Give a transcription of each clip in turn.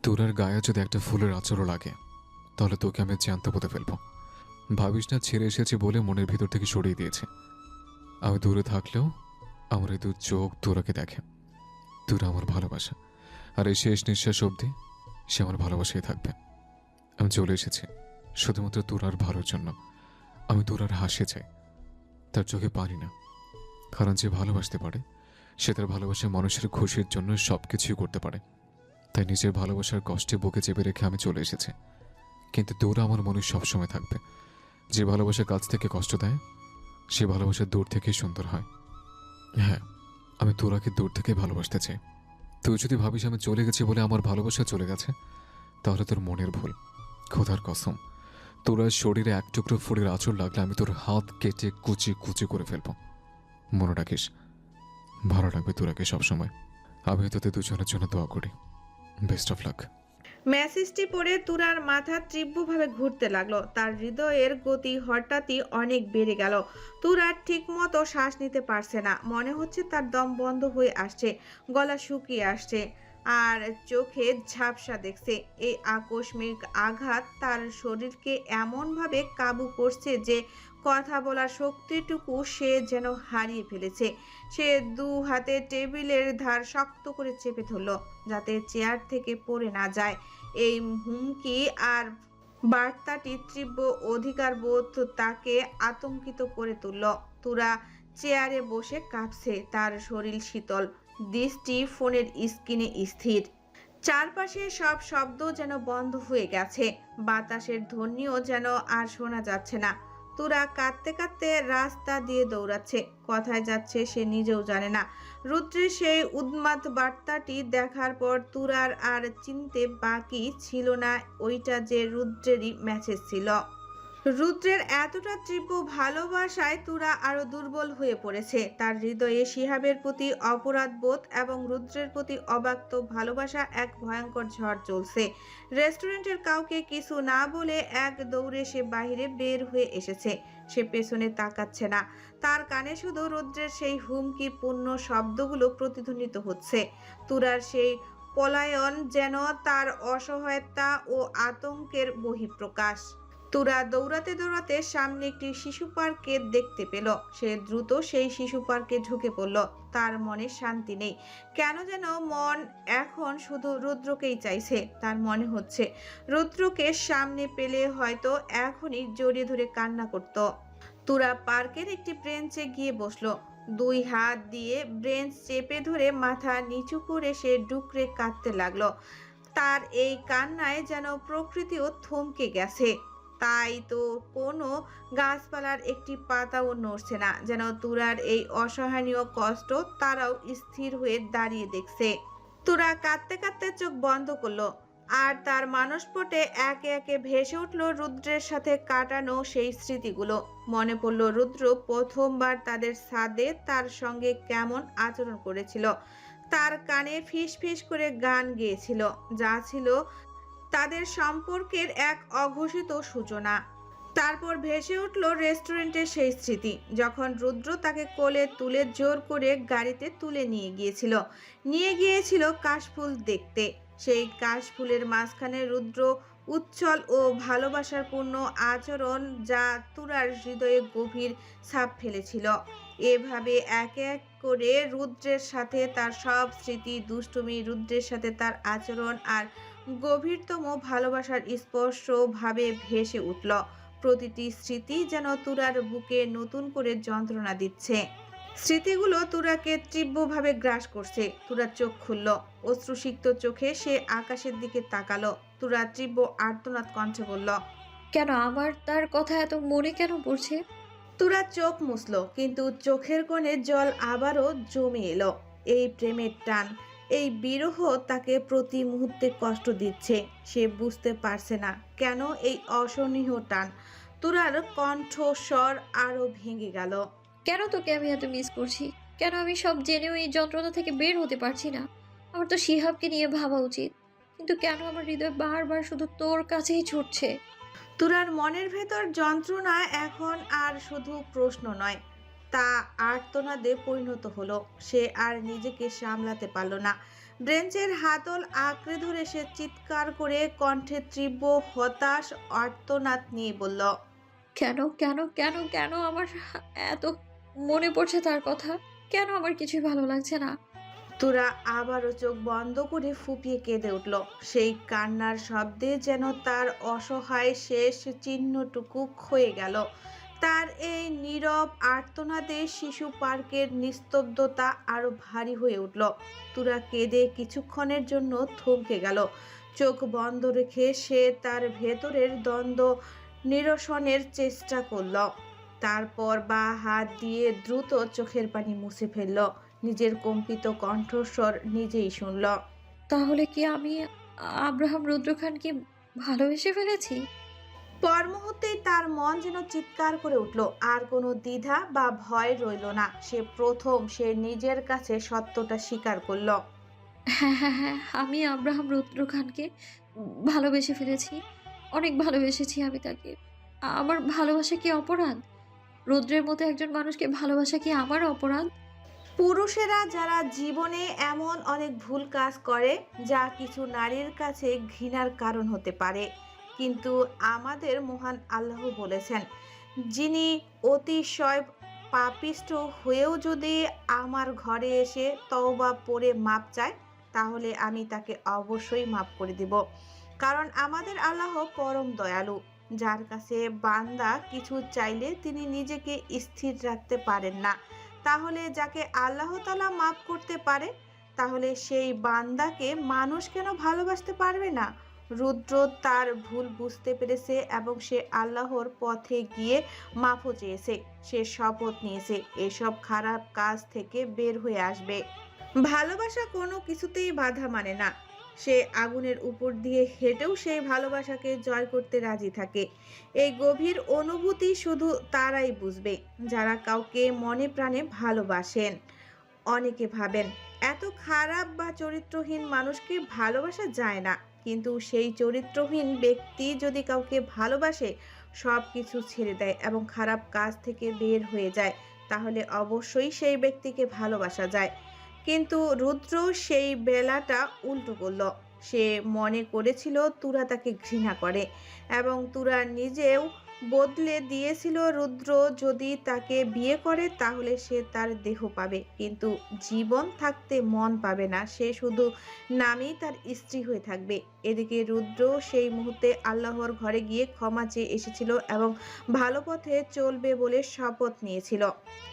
তোরার গায়ে যদি একটা ফুলের আঁচড়ও লাগে তাহলে তোকে আমি জ্যান্ত পুঁতে ফেলবো। ভাবিস না ছেড়ে এসেছি বলে মনের ভিতর থেকে সরিয়ে দিয়েছে। আমি দূরে থাকলেও আমার এই দু চোখ তোরাকে দেখে। তোরা আমার ভালোবাসা, আর এই শেষ নিঃশ্বাস অবধি সে আমার ভালোবাসাই থাকবে। আমি চলে এসেছি শুধুমাত্র তোরার ভালোর জন্য। আমি তোরার হাসি চাই, তার চোখে পারি না। কারণ যে ভালোবাসতে পারে সে তার ভালোবাসার মানুষের খুশির জন্য সব কিছুই করতে পারে। তাই নিজের ভালোবাসার কষ্টে বুকে চেপে রেখে আমি চলে এসেছি। কিন্তু তোরা আমার মনে সবসময় থাকবে। যে ভালোবাসা কাছ থেকে কষ্ট দেয় সে ভালোবাসা দূর থেকেই সুন্দর হয়। হ্যাঁ, আমি তোরাকে দূর থেকে ভালোবাসতে চাই। তুই যদি ভাবিস আমি চলে গেছি বলে আমার ভালোবাসা চলে গেছে, তাহলে তোর মনের ভুল। খোদার কসম, তোরা শরীরে এক টুকরো ফুলের আঁচড় লাগলে আমি তোর হাত কেটে কুচি কুচি করে ফেলবো। মনে রাখিস, ভালো লাগবে তোরাকে সবসময়। আমি তোদের দুজনের জন্য দোয়া করি। Best of luck. মেসেজটি পড়ে তুরার মাথা তীব্রভাবে ঘুরতে লাগলো। তার হৃদয়ের গতি হঠাৎই অনেক বেড়ে গেল। তুরার ঠিক মতো শ্বাস নিতে পারছে না, মনে হচ্ছে তার দম বন্ধ হয়ে আসছে, গলা শুকিয়ে আসছে, আর চোখে ঝাপসা দেখছে। এই আকস্মিক আঘাত তার শরীরকে এমনভাবে কাবু করছে যে কথা বলার শক্তিটুকু সে যেন হারিয়ে ফেলেছে। সে দু হাতে টেবিলের ধার শক্ত করে চেপে ধরল যাতে চেয়ার থেকে পড়ে না যায়। এই হুমকি আর বার্তাটি তীব্র অধিকারবোধ তাকে আতঙ্কিত করে তুলল। তুরা চেয়ারে বসে কাঁপছে, তার শরীর শীতল, দৃষ্টি ফোনের স্ক্রিনে স্থির। চারপাশে সব শব্দ যেন বন্ধ হয়ে গেছে, বাতাসের ধ্বনিও যেন আর শোনা যাচ্ছে না। তুরা কাঁদতে কাঁদতে রাস্তা দিয়ে দৌড়াচ্ছে, কোথায় যাচ্ছে সে নিজেও জানে না। রুদ্রের সেই উন্মাদ বার্তাটি দেখার পর তুরার আর চিনতে বাকি ছিল না ওইটা যে রুদ্রেরই মেসেজ ছিল। রুদ্রের এতটা তীব্র ভালোবাসায় তুরা আরো দুর্বল হয়ে পড়েছে। তার হৃদয়ে শিহাবের প্রতি অপরাধবোধ এবং রুদ্রের প্রতি অব্যক্ত ভালোবাসা এক ভয়ঙ্কর ঝড় চলছে। রেস্টুরেন্টের কাউকে কিছু না বলে এক দৌড়ে সে বাইরে বের হয়ে এসেছে। সে পেছনে তাকাচ্ছে না, তার কানে শুধু রুদ্রের সেই হুমকিপূর্ণ শব্দগুলো প্রতিধ্বনিত হচ্ছে। তুরার সেই পলায়ন যেন তার অসহায়তা ও আতঙ্কের বহিঃপ্রকাশ। তুরা দৌড়াতে দৌড়াতে সামনে একটি শিশু পার্কে দেখতে পেল। সে দ্রুত সেই শিশু পার্কে ঢুকে পড়ল। তার মনে শান্তি নেই, কেন যেন মন এখন শুধু রুদ্রকেই চাইছে। তার মনে হচ্ছে রুদ্রকে সামনে পেলে হয়তো এখনই জড়িয়ে ধরে কান্না করত। তুরা পার্কের একটি ব্রেঞ্চে গিয়ে বসলো। দুই হাত দিয়ে ব্রেঞ্চ চেপে ধরে মাথা নিচু করে সে ডুকরে কাঁদতে লাগলো। তার এই কান্নায় যেন প্রকৃতিও থমকে গেছে। তাই তো কোনো গাছপালার একটি পাতাও নড়ছে না, যেন তুরার এই অসহনীয় কষ্ট তারাও স্থির হয়ে দাঁড়িয়ে দেখছে। তুরা কাঁদতে কাঁদতে চোখ বন্ধ করলো, আর তার মানসপটে একে একে ভেসে উঠল রুদ্রের সাথে কাটানো সেই স্মৃতিগুলো। মনে পড়ল রুদ্র প্রথমবার তাদের ছাদে তার সঙ্গে কেমন আচরণ করেছিল। তার কানে ফিস ফিস করে গান গেয়েছিল, যা ছিল তাদের সম্পর্কের এক অঘোষিত সূচনা। তারপর ভেসে উঠল রেস্টুরেন্টের সেই স্মৃতি, যখন রুদ্র তাকে কোলে তুলে জোর করে গাড়িতে তুলে নিয়ে গিয়েছিল কাশফুল দেখতে। সেই কাশফুলের মাঝখানে রুদ্র উচ্ছল ও ভালোবাসার পূর্ণ আচরণ, যা তুরার হৃদয়ে গভীর ছাপ ফেলেছিল। এভাবে এক এক করে রুদ্রের সাথে তার সব স্মৃতি, দুষ্টুমি, রুদ্রের সাথে তার আচরণ আর গভীরতম ভালোবাসার স্পর্শ ভাবে ভেসে উঠল। প্রতিটি স্মৃতি যেন তুরার বুকে নতুন করে যন্ত্রণা দিচ্ছে। স্মৃতিগুলো তুরাকে তীব্রভাবে গ্রাস করছে। তুরা চোখ খুলল, অশ্রুসিক্ত চোখে সে আকাশের দিকে তাকালো। তুরা তীব্র আর্তনাদ কণ্ঠে বলল, কেন আমার তার কথা এত মনে কেন পড়ছে? তুরা চোখ মুছল, কিন্তু চোখের কোণে জল আবারও জমে এলো। এই প্রেমের টান, এই বিরহ তাকে প্রতি মুহূর্তে কষ্ট দিচ্ছে। সে বুঝতে পারছে না কেন এই অসহনীয় টান। তুরার কণ্ঠস্বর আরো ভেঙে গেল। কেন তোকে আমি এত মিস করছি? কেন আমি সব জেনেও এই যন্ত্রণা থেকে বের হতে পারছি না? আমার তো শিহাবকে নিয়ে ভাবা উচিত, কিন্তু কেন আমার হৃদয় বারবার শুধু তোর কাছেই ছুটছে? তুরার মনের ভেতর যন্ত্রণা এখন আর শুধু প্রশ্ন নয়, তা আর্তনাদে পরিণত হলো। সে আর নিজেকে সামলাতে পারল না। ব্রেঞ্চের হাতল আঁকড়ে ধরে সে চিৎকার করে কণ্ঠে তীব্র হতাশ আর্তনাদ নিয়ে বলল, কেন কেন কেন কেন আমার এত মনে পড়ছে তার কথা? কেন আমার কিছুই ভালো লাগছে না? তুরা আবারও চোখ বন্ধ করে ফুপিয়ে কেঁদে উঠল। সেই কান্নার শব্দে যেন তার অসহায় শেষ চিহ্নটুকু ক্ষয়ে গেল। তার এই নীরব আর্তনাদে শিশু পার্কের নিস্তব্ধতা আরো ভারী হয়ে উঠল। তুরা কেঁদে কিছুক্ষণের জন্য থমকে গেল। চোখ বন্ধ রেখে সে তার ভেতরের দ্বন্দ্ব নিরসনের চেষ্টা করল। তারপর বাঁ হাত দিয়ে দ্রুত চোখের পানি মুছে ফেলল। নিজের কম্পিত কণ্ঠস্বর নিজেই শুনল। তাহলে কি আমি আব্রাহাম রুদ্র খানকে ভালোবেসে ফেলেছি? পর মুহূর্তেই তার মন যেন চিৎকার করে উঠল। আর কোনো দ্বিধা বা ভয় রইল না। সে নিজের কাছে সত্যটা স্বীকার করল। হ্যাঁ হ্যাঁ হ্যাঁ, আমি আব্রাহাম রুদ্র খানকে ভালোবেসে ফেলেছি। অনেক ভালোবেসেছি আমি তাকে। আমার ভালোবাসা কি অপরাধ? রুদ্রের মতো একজন মানুষকে ভালোবাসা কি আমার অপরাধ? পুরুষেরা যারা জীবনে এমন অনেক ভুল কাজ করে যা কিছু নারীর কাছে ঘৃণার কারণ হতে পারে, কিন্তু আমাদের মহান আল্লাহ বলেছেন, যিনি অতিশয় পাপিষ্ঠ হয়েও যদি আমার ঘরে এসে তওবা পড়ে মাপ চায়, তাহলে আমি তাকে অবশ্যই মাপ করে দিব। কারণ আমাদের আল্লাহ পরম দয়ালু। যার কাছে বান্দা কিছু চাইলে তিনি নিজেকে স্থির রাখতে পারেন না, তাহলে যাকে আল্লাহ তাআলা মাফ করতে পারে, তাহলে সেই বান্দাকে মানুষ কেন ভালোবাসতে পারবে না? রুদ্র তার ভুল বুঝতে পেরেছে এবং সে আল্লাহর পথে গিয়ে মাফও চেয়েছে। সে শপথ নিয়েছে এসব খারাপ কাজ থেকে বের হয়ে আসবে। ভালোবাসা কোনো কিছুতেই বাধা মানে না। সে আগুনের উপর দিয়ে হেঁটেও সেই ভালোবাসাকে জয় করতে রাজি থাকে। এই গভীর অনুভূতি শুধু তারাই বুঝবে যারা কাউকে মনে প্রাণে ভালোবাসেন। অনেকে ভাবেন এত খারাপ বা চরিত্রহীন মানুষকে ভালোবাসা যায় না, কিন্তু সেই চরিত্রহীন ব্যক্তি যদি কাউকে ভালোবাসে, সব কিছু ছেড়ে দেয় এবং খারাপ কাজ থেকে বের হয়ে যায়, তাহলে অবশ্যই সেই ব্যক্তিকে ভালোবাসা যায়। কিন্তু রুদ্র সেই বেলাটা উল্টো করল। সে মনে করেছিল তুরা তাকে ঘৃণা করে এবং তুরা নিজেও বদলে দিয়েছিল। রুদ্র যদি তাকে বিয়ে করে তাহলে সে তার দেহ পাবে, কিন্তু জীবন থাকতে মন পাবে না। সে শুধু নামেই তার স্ত্রী হয়ে থাকবে। এদিকে রুদ্র সেই মুহূর্তে আল্লাহর ঘরে গিয়ে ক্ষমা চেয়ে এসেছিল এবং ভালো পথে চলবে বলে শপথ নিয়েছিল।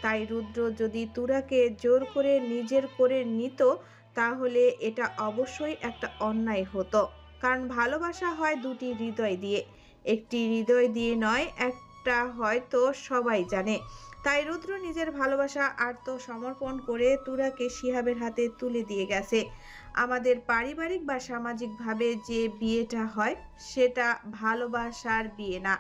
তাই রুদ্র যদি তুরাকে জোর করে নিজের করে নিত, তাহলে এটা অবশ্যই একটা অন্যায় হতো। কারণ ভালোবাসা হয় দুটি হৃদয় দিয়ে, একটি হৃদয় দিয়ে নয়। একটা হয়তো সবাই জানে। তাই রুদ্র নিজের ভালোবাসা আত্মসমর্পণ করে তুরাকে শিহাবের হাতে তুলে দিয়ে গেছে। আমাদের পারিবারিক বা সামাজিকভাবে যে বিয়েটা হয়, সেটা ভালোবাসার বিয়ে না,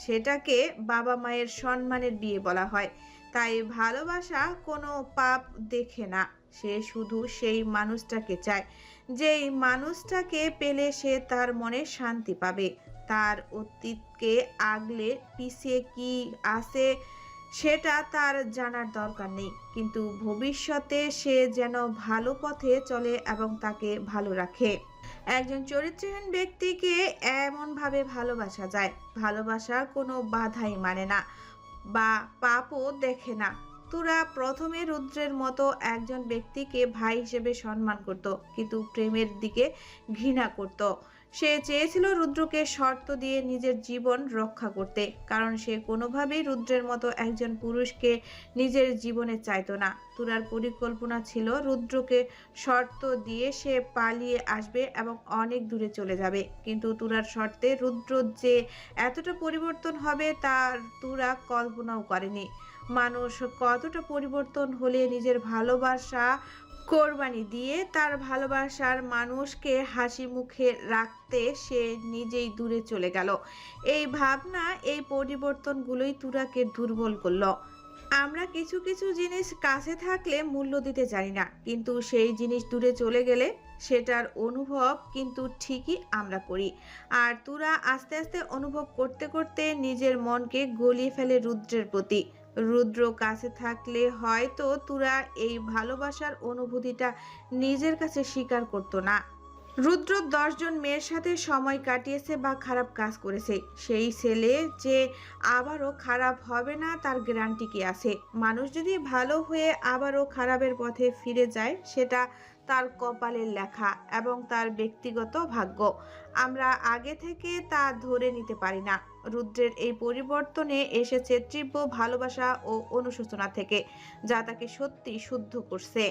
সেটাকে বাবা মায়ের সম্মানের বিয়ে বলা হয়। তাই ভালোবাসা কোনো পাপ দেখে না, সে শুধু সেই মানুষটাকে চায় যেই মানুষটাকে পেলে সে তার মনে শান্তি পাবে। তার অতীতকে আগলে পিছিয়ে কি আছে সেটা তার জানার দরকার নেই, কিন্তু ভবিষ্যতে সে যেন ভালো পথে চলে এবং তাকে ভালো রাখে। একজন চরিত্রহীন ব্যক্তিকে এমনভাবে ভালোবাসা যায়, ভালোবাসা কোনো বাধাই মানে না বা পাপও দেখে না। তুরা প্রথমে রুদ্রের মতো একজন ব্যক্তিকে ভাই হিসেবে সম্মান করত, কিন্তু প্রেমের দিকে ঘৃণা করত। সে চেয়েছিল রুদ্রকে শর্ত দিয়ে নিজের জীবন রক্ষা করতে, কারণ সে কোনোভাবেই রুদ্রের মতো একজন পুরুষকে নিজের জীবনে চাইতো না। তুরার পরিকল্পনা ছিল রুদ্রকে শর্ত দিয়ে সে পালিয়ে আসবে এবং অনেক দূরে চলে যাবে, কিন্তু তুরার শর্তে রুদ্র যে এতটা পরিবর্তন হবে তার তুরা কল্পনাও করেনি। মানুষ কতটা পরিবর্তন হলে নিজের ভালোবাসা কোরবানি দিয়ে তার ভালোবাসার মানুষকে হাসি মুখে রাখতে সে নিজেই দূরে চলে গেল। এই ভাবনা, এই পরিবর্তনগুলোই তুরাকে দুর্বল করলো। আমরা কিছু কিছু জিনিস কাছে থাকলে মূল্য দিতে জানি না, কিন্তু সেই জিনিস দূরে চলে গেলে সেটার অনুভব কিন্তু ঠিকই আমরা করি। আর তুরা আস্তে আস্তে অনুভব করতে করতে নিজের মনকে গলিয়ে ফেলে রুদ্রের প্রতি। রুদ্র কাছে থাকলে হয়তো তুরা এই ভালোবাসার অনুভূতিটা নিজের কাছে স্বীকার করতো না। রুদ্র 10 জন মেয়ের সাথে সময় কাটিয়েছে বা খারাপ কাজ করেছে, সেই ছেলে যে আবারও খারাপ হবে না তার গ্যারান্টি কি আছে? মানুষ যদি ভালো হয়ে আবারও খারাপের পথে ফিরে যায়, সেটা তার কপালের লেখা এবং তার ব্যক্তিগত ভাগ্য। আমরা আগে থেকে তা ধরে নিতে পারি না। রুদ্রের এই পরিবর্তনে এসেছে তীব্র ভালোবাসা ও অনুশোচনা থেকে, যা তাকে সত্যি শুদ্ধ করছে।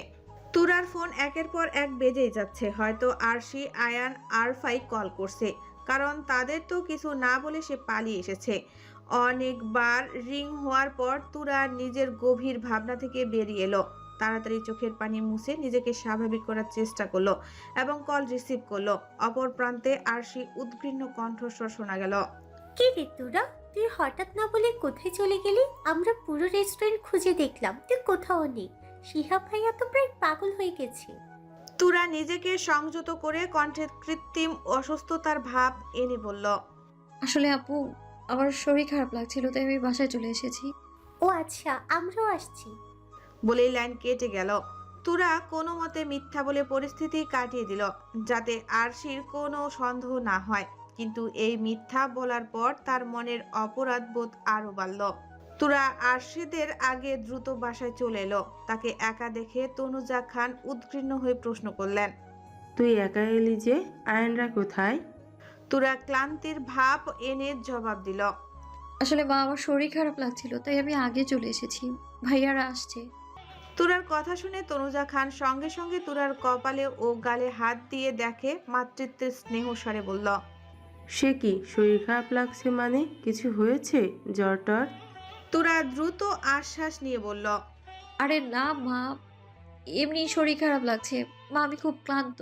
তুরার ফোন একের পর এক বেজেই যাচ্ছে। হয়তো আরশি, আয়ান, আরফাই কল করছে, কারণ তাদের তো কিছু না বলে সে পালিয়ে এসেছে। অনেকবার রিং হওয়ার পর তুরা নিজের গভীর ভাবনা থেকে বেরিয়ে এলো। তাড়াতাড়ি চোখের পানি মুছে নিজেকে স্বাভাবিক করার চেষ্টা করলো এবং কল রিসিভ করলো। অপর প্রান্তে আরশি উদ্বিগ্ন কণ্ঠস্বর শোনা গেল। কি রে তোরা, তুই হঠাৎ না বলে কোথায় চলে গেলি? আমরা পুরো রেস্টুরেন্ট খুঁজে দেখলাম, তুই কোথাও নেই। শিহাব ভাইয়া তো প্রায় পাগল হয়ে গেছে। তুরা নিজেকে সংযত করে কণ্ঠে কৃত্রিম অসুস্থতার ভাব এনে বলল, আসলে আপু, আমার শরীর খারাপ লাগছিল, তাই আমি বাসায় চলে এসেছি। ও আচ্ছা, আমরাও আসছি। বলেই লাইন কেটে গেল। তুরা কোনো মতে মিথ্যা বলে পরিস্থিতি কাটিয়ে দিল, যাতে আরশির কোনো সন্দেহ না হয়। কিন্তু এই মিথ্যা বলার পর তার মনের অপরাধ বোধ আরো বাড়ল। তুরা আরশিদের আগে দ্রুত বাসায় চলে এলো। তাকে একা দেখে তনুজা খান উদ্বিগ্ন হয়ে প্রশ্ন করলেন, তুই একা এলি যে? আয়নরা কোথায়? তুরা ক্লান্তির ভাব এনে জবাব দিল, আসলে মা, আমার শরীর খারাপ লাগছিল, তাই আমি আগে চলে এসেছি। ভাইয়ারা আসছে। তুরার কথা শুনে তনুজা খান সঙ্গে সঙ্গে তুরার কপালে ও গালে হাত দিয়ে দেখে মাতৃত্বের স্নেহ স্বরে বলল, সে কি, শরীর খারাপ লাগছে মানে? কিছু হয়েছে? জ্বর টর? তুরা দ্রুত আশ্বাস নিয়ে বলল, আরে না মা, এমনি শরীর খারাপ লাগছে। মা, আমি খুব ক্লান্ত,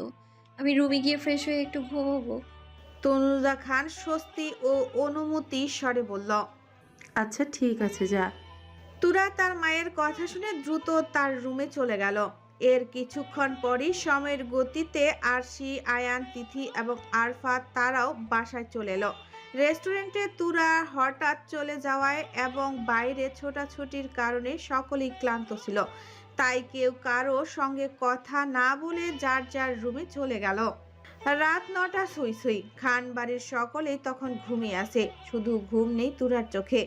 আমি রুমে গিয়ে ফ্রেশ হয়ে একটু ঘুমোবো। তনুজা খান স্বস্তি ও অনুমতি স্বরে বলল। আচ্ছা ঠিক আছে, যা। তুরা তার মায়ের কথা শুনে দ্রুত তার রুমে চলে গেল। এর কিছুক্ষণ পরই সময়ের গতিতে আরশি, আয়ান, তিথি এবং আরফাত তারাও বাসায় চলে এলো। রেস্টুরেন্টে তুরা হঠাৎ চলে যাওয়ায় এবং বাইরে ছোটাছুটির কারণে সকলেই ক্লান্ত ছিল, তাই কেউ কারো সঙ্গে কথা না বলে যার যার রুমে চলে গেল। রাত 9টা ছুঁই ছুঁই। খান বাড়ির সকলেই তখন ঘুমিয়ে আছে, শুধু ঘুম নেই তুরার চোখে।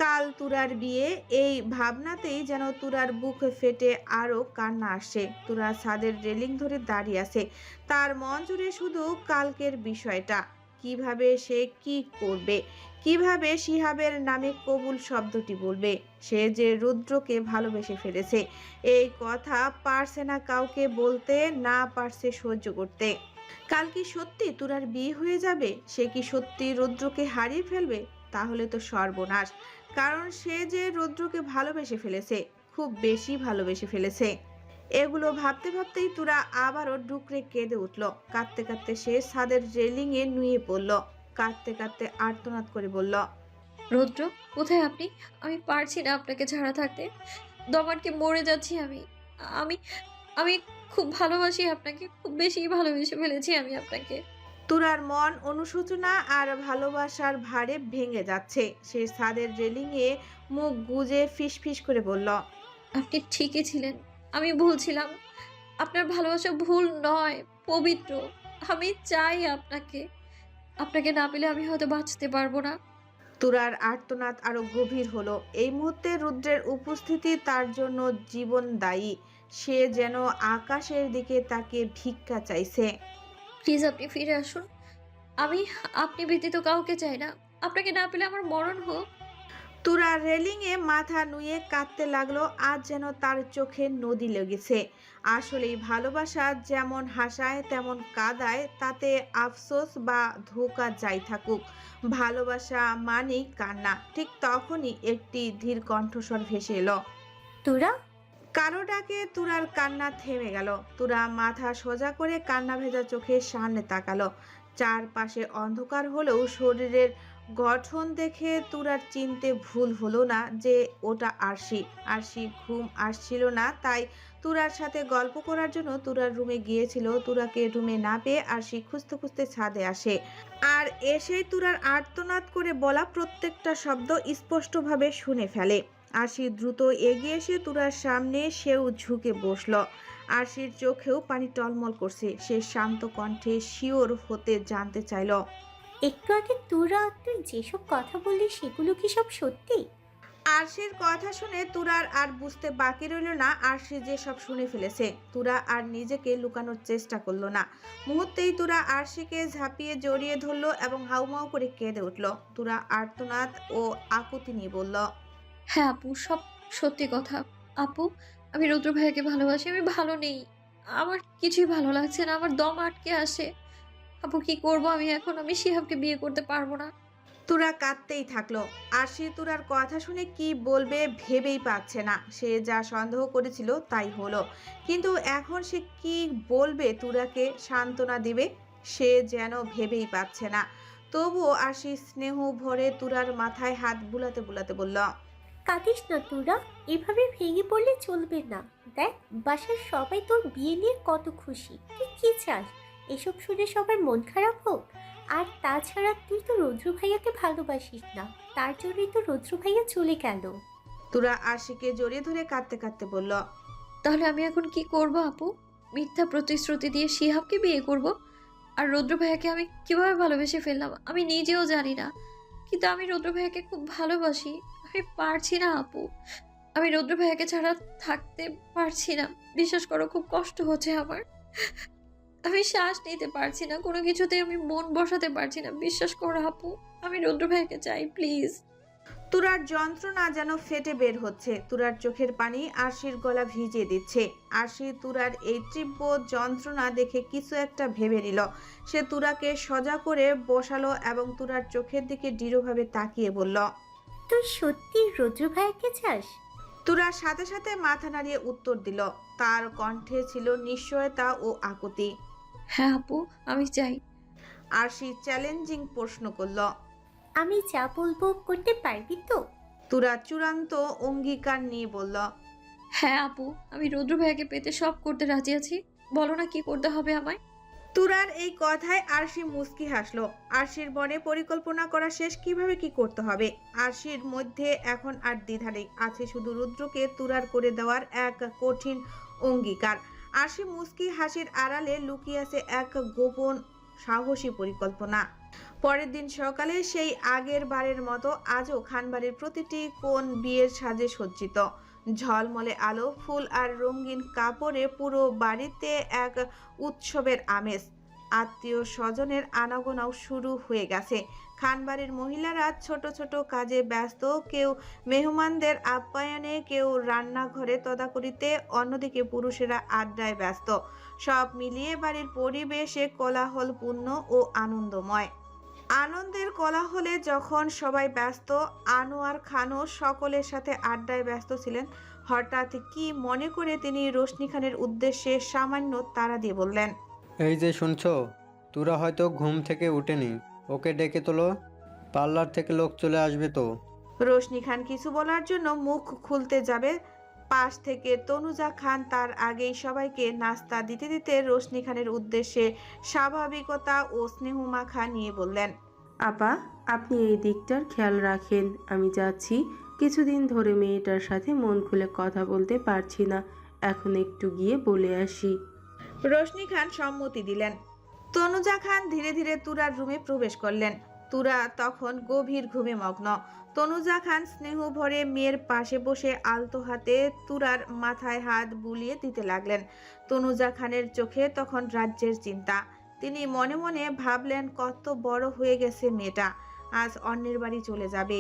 কাল তুরার বিয়ে, এই ভাবনাতেই যেন তুরার বুক ফেটে আরো কান্না আসে। তুরা ছাদের রেলিং ধরে দাঁড়িয়ে আছে, তার মন জুড়ে শুধু কালকের বিষয়টা। কিভাবে সে কি করবে, কিভাবে শিহাবের নামে কবুল শব্দটি বলবে? সে যে রুদ্রকে ভালোবেসে ফেলেছে, এই কথা পারছে না কাউকে বলতে, না পারছে সহ্য করতে। কাল কি সত্যি তুরার বিয়ে হয়ে যাবে? সে কি সত্যি রুদ্রকে হারিয়ে ফেলবে? তাহলে তো সর্বনাশ, কারণ সে যে রুদ্রকে ভালোবেসে ফেলেছে, খুব বেশি ভালোবেসে ফেলেছে। এগুলো ভাবতে ভাবতেই তুরা আবারও ডুকরে কেঁদে উঠল। কাঁদতে কাঁদতে সে ছাদের রেলিং এ নুয়ে পড়ল। কাঁদতে কাঁদতে আর্তনাদ করে বলল, রৌদ্র, কোথায় আপনি? আমি পারছি না আপনাকে ছাড়া থাকতে। দমাটকে মরে যাচ্ছি আমি। আমি আমি খুব ভালোবাসি আপনাকে, খুব বেশি ভালোবেসে ফেলেছি আমি আপনাকে। তুরার মন অনুশোচনা আর ভালোবাসার ভারে ভেঙে যাচ্ছে। সে ছাদের রেলিং এ মুখ গুজে ফিসফিস করে বলল, আপনি ঠিকই ছিলেন, আমি ভুল ছিলাম। আপনার ভালোবাসা ভুল নয়, পবিত্র। আমি চাই আপনাকে। আপনাকে না পেলে আমি হয়তো বাঁচতে পারবো না। তুরার আর্তনাদ আরো গভীর হলো। এই মুহূর্তে রুদ্রের উপস্থিতি তার জন্য জীবন দায়ী। সে যেন আকাশের দিকে তাকিয়ে ভিক্ষা চাইছে। প্লিজ আপনি ফিরে আসুন। আমি আপনি ব্যতীত কাউকে চাই না। আপনাকে না পেলে আমার মরণ হোক। তুরা রেলিং এ মাথা নুয়ে কাঁদতে লাগলো। আজ যেন তার চোখে নদী লেগেছে। আসলেই ভালোবাসা যেমন হাসায় তেমন কাঁদায়, তাতে আফসোস বা ধোকা যাই থাকুক, ভালোবাসা মানেই কান্না। ঠিক তখনই একটি ধীর কণ্ঠস্বর ভেসে এলো। তোরা? কারো ডাকে তুরার কান্না থেমে গেল। তুরা মাথা সোজা করে কান্না ভেজা চোখের সামনে তাকালো। চারপাশে অন্ধকার হলেও শরীরের গঠন দেখে তুরার চিনতে ভুল হলো না যে ওটা আরশি। আরশি ঘুম আসছিল না, তাই তুরার সাথে গল্প করার জন্য তুরার রুমে গিয়েছিল। তুরাকে রুমে না পেয়ে আরশি খুঁজতে খুঁজতে ছাদে আসে, আর এসেই তুরার আর্তনাদ করে বলা প্রত্যেকটা শব্দ স্পষ্টভাবে শুনে ফেলে। আরশি দ্রুত এগিয়ে এসে তুরার সামনে সেও ঝুঁকে বসলো। আরশির চোখেও পানি টলমল করছে। সে শান্ত কণ্ঠে শিওর হতে জানতে চাইল, একটু আগে তোরা তুই যেসব কথা বললি সেগুলো কি সব সত্যি? আরশির কথা শুনে তুরার আর বুঝতে বাকি রইল না আরশি যে সব শুনে ফেলেছে। তুরা আর নিজেকে লুকানোর চেষ্টা করলো না। মুহূর্তেই তুরা আরশিকে ঝাঁপিয়ে জড়িয়ে ধরলো এবং হাউমাউ করে কেঁদে উঠল। তুরা আর্তনাদ ও আকুতি নিয়ে বলল, হ্যাঁ আপু, সব সত্যি কথা। আপু, আমি রুদ্র ভাইয়াকে ভালোবাসি। আমি ভালো নেই, আমার কিছুই ভালো লাগছে না, আমার দম আটকে আসে। আপু কি করব আমি এখন? আমি শিহাবকে বিয়ে করতে পারবো না। তুরা কাঁদতেই থাকলো। আরশি তুরার কথা শুনে কি বলবে ভেবেই পাচ্ছে না। সে যা সন্দেহ করেছিল তাই হলো, কিন্তু এখন সে কি বলবে, তুরাকে সান্ত্বনা দিবে, সে যেন ভেবেই পাচ্ছে না। তবুও আরশি স্নেহ ভরে তুরার মাথায় হাত বুলাতে বুলাতে বলল, কাঁদিস না তোরা, এভাবে ভেঙে পড়লে চলবে না। দেখ, বাসার সবাই তোর বিয়ে নিয়ে কত খুশি। তুই কি চাস? এসব শুনে সবার মন খারাপ হোক? আর তাছাড়া তুই তো রৌদ্র ভাইয়াকে ভালোবাসিস না, তার জন্যই তো রৌদ্র ভাইয়া চলে গেল। তুরা আরশিকে জড়িয়ে ধরে কাঁদতে কাঁদতে বলল, তাহলে আমি এখন কি করব আপু? মিথ্যা প্রতিশ্রুতি দিয়ে শিহাবকে বিয়ে করব? আর রুদ্র ভাইয়াকে আমি কিভাবে ভালোবেসে ফেললাম আমি নিজেও জানি না, কিন্তু আমি রুদ্র ভাইয়াকে খুব ভালোবাসি। আমি পারছি না আপু, আমি রুদ্র ভাইয়াকে ছাড়া থাকতে পারছি না। বিশ্বাস করো, খুব কষ্ট হচ্ছে আমার। আমি শ্বাস নিতে পারছি না, কোনো কিছুতে আমি মন বসাতে পারছি না। বিশ্বাস করো আপু, আমি রুদ্র ভাইয়াকে চাই, প্লিজ। তুরার যন্ত্রণা যেন ফেটে বের হচ্ছে। তুরার চোখের পানি আরশির গলা ভিজিয়ে দিচ্ছে। আরশি তুরার এই তীব্র যন্ত্রণা দেখে কিছু একটা ভেবে নিল। সে তুরাকে সজা করে বসালো এবং তুরার চোখের দিকে দৃঢ়ভাবে তাকিয়ে বলল, তুই সত্যি রৌদ্র ভাইয়াকে চাস? তুরার সাথে সাথে মাথা নাড়িয়ে উত্তর দিল। তার কণ্ঠে ছিল নিশ্চয়তা ও আকুতি। হ্যাঁ আপু, আমি চাই। আরশি চ্যালেঞ্জিং প্রশ্ন করল, আমি যা বলবো করতে পারবি তো? তুরা চূড়ান্ত অঙ্গীকার নিয়ে বলল, হ্যাঁ আপু, আমি রুদ্র ভাইয়াকে পেতে সব করতে রাজি আছি। বলো না কি করতে হবে আমায়। তুরার এই কথায় আরশি মুচকি হাসলো। আরশির মনে পরিকল্পনা করা শেষ, কিভাবে কি করতে হবে। আরশির মধ্যে এখন আর দ্বিধা নেই, আছে শুধু রুদ্রকে তুরার করে দেওয়ার এক কঠিন অঙ্গীকার। আরশি মুচকি হাসির আড়ালে লুকিয়ে আছে এক গোপন সাহসী পরিকল্পনা। পরের দিন সকালে সেই আগের বারের মতো আজও খানবাড়ির প্রতিটি কোণ বিয়ের সাজে সজ্জিত। ঝলমলে আলো, ফুল আর রঙিন কাপড়ে পুরো বাড়িতে এক উৎসবের আমেজ। আত্মীয় স্বজনের আনাগোনাও শুরু হয়ে গেছে। খানবাড়ির মহিলারা ছোট ছোট কাজে ব্যস্ত, কেউ মেহমানদের আপ্যায়নে, কেউ রান্নাঘরে তদাকরিতে, অন্যদিকে পুরুষেরা আড্ডায় ব্যস্ত। সব মিলিয়ে বাড়ির পরিবেশে কোলাহলপূর্ণ ও আনন্দময়। আনন্দের কোলাহলে যখন সবাই ব্যস্ত, আনোয়ার খানও সকলের সাথে আড্ডায় ব্যস্ত ছিলেন। হঠাৎ কি মনে করে তিনি রোশনি খানের উদ্দেশ্যে সামান্য তাড়া দিয়ে বললেন, এই যে শুনছো, তোরা হয়তো ঘুম থেকে উঠেনি, ওকে ডেকে তোলো, পার্লার থেকে লোক চলে আসবে তো। রোশনি খান কিছু বলার জন্য মুখ খুলতে যাবে, পাশ থেকে তনুজা খান তার আগেই সবাইকে নাস্তা দিতে দিতে রোশনি খানের উদ্দেশ্যে স্বাভাবিকতা ও স্নেহমাখা নিয়ে বললেন, আপা, আপনি এই দিকটার খেয়াল রাখেন। আমি যাচ্ছি, কিছুদিন ধরে মেয়েটার সাথে মন খুলে কথা বলতে পারছি না, এখন একটু গিয়ে বলে আসি। রোশনি খান সম্মতি দিলেন। তনুজা খান ধীরে ধীরে তুরার রুমে প্রবেশ করলেন। তুরা তখন গভীর ঘুমে মগ্ন। তনুজা খান স্নেহ ভরে মেয়ের পাশে বসে আলতো হাতে তুরার মাথায় হাত বুলিয়ে দিতে লাগলেন। তনুজা খানের চোখে তখন রাজ্যের চিন্তা। তিনি মনে মনে ভাবলেন, কত বড় হয়ে গেছে মেয়েটা, আজ অন্যের বাড়ি চলে যাবে।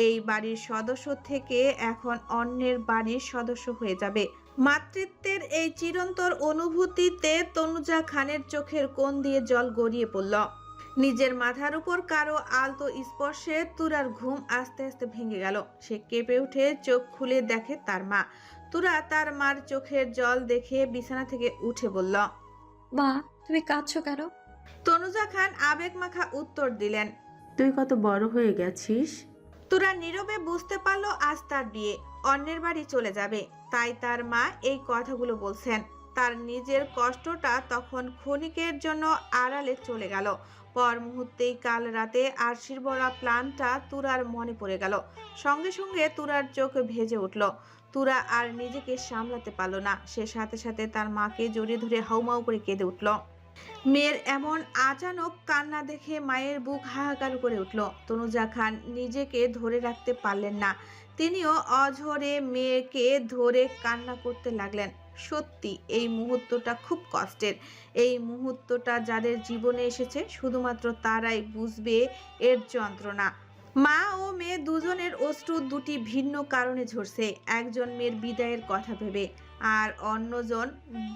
এই বাড়ির সদস্য থেকে এখন অন্যের বাড়ির সদস্য হয়ে যাবে। মাতৃত্বের এই চিরন্তর অনুভূতিতে তনুজা খানের চোখের কোণ দিয়ে জল গড়িয়ে পড়ল। নিজের মাথার উপর কারো আলতো স্পর্শে তুরার ঘুম আস্তে আস্তে ভেঙে গেল। সে কেঁপে উঠে চোখ খুলে দেখে তার মা। তুরা তার মার চোখের জল দেখে বিছানা থেকে উঠে বলল, মা, তুমি কাঁদছো কেন? তনুজা খান আবেগমাখা উত্তর দিলেন, তুই কত বড় হয়ে গেছিস। তুরা নীরবে বুঝতে পারলো আজ তার বিয়ে, অন্যের বাড়ি চলে যাবে, তাই তার মা এই কথাগুলো বলছেন। তার নিজের কষ্টটা তখন ক্ষণিকের জন্য আড়ালে চলে গেল। পর মুহূর্তেই কাল রাতে আরশির বলা প্ল্যানটা তুরার মনে পড়ে গেল। সঙ্গে সঙ্গে তুরার চোখ ভেজে উঠল। তুরা আর নিজেকে সামলাতে পারল না। সে সাথে সাথে তার মাকে জড়িয়ে ধরে হাউমাউ করে কেঁদে উঠল। মেয়ের এমন আচানক কান্না দেখে মায়ের বুক হাহাকার করে উঠল। তনুজা খান নিজেকে ধরে রাখতে পারলেন না। তিনিও অঝরে মেয়েকে ধরে কান্না করতে লাগলেন। সত্যি এই মুহূর্তটা খুব কষ্টের। এই মুহূর্তটা যাদের জীবনে এসেছে শুধুমাত্র তারাই বুঝবে এর যন্ত্রণা। মা ও মেয়ে দুজনের অশ্রু দুটি ভিন্ন কারণে ঝরছে। একজন মেয়ের বিদায়ের কথা ভেবে, আর অন্যজন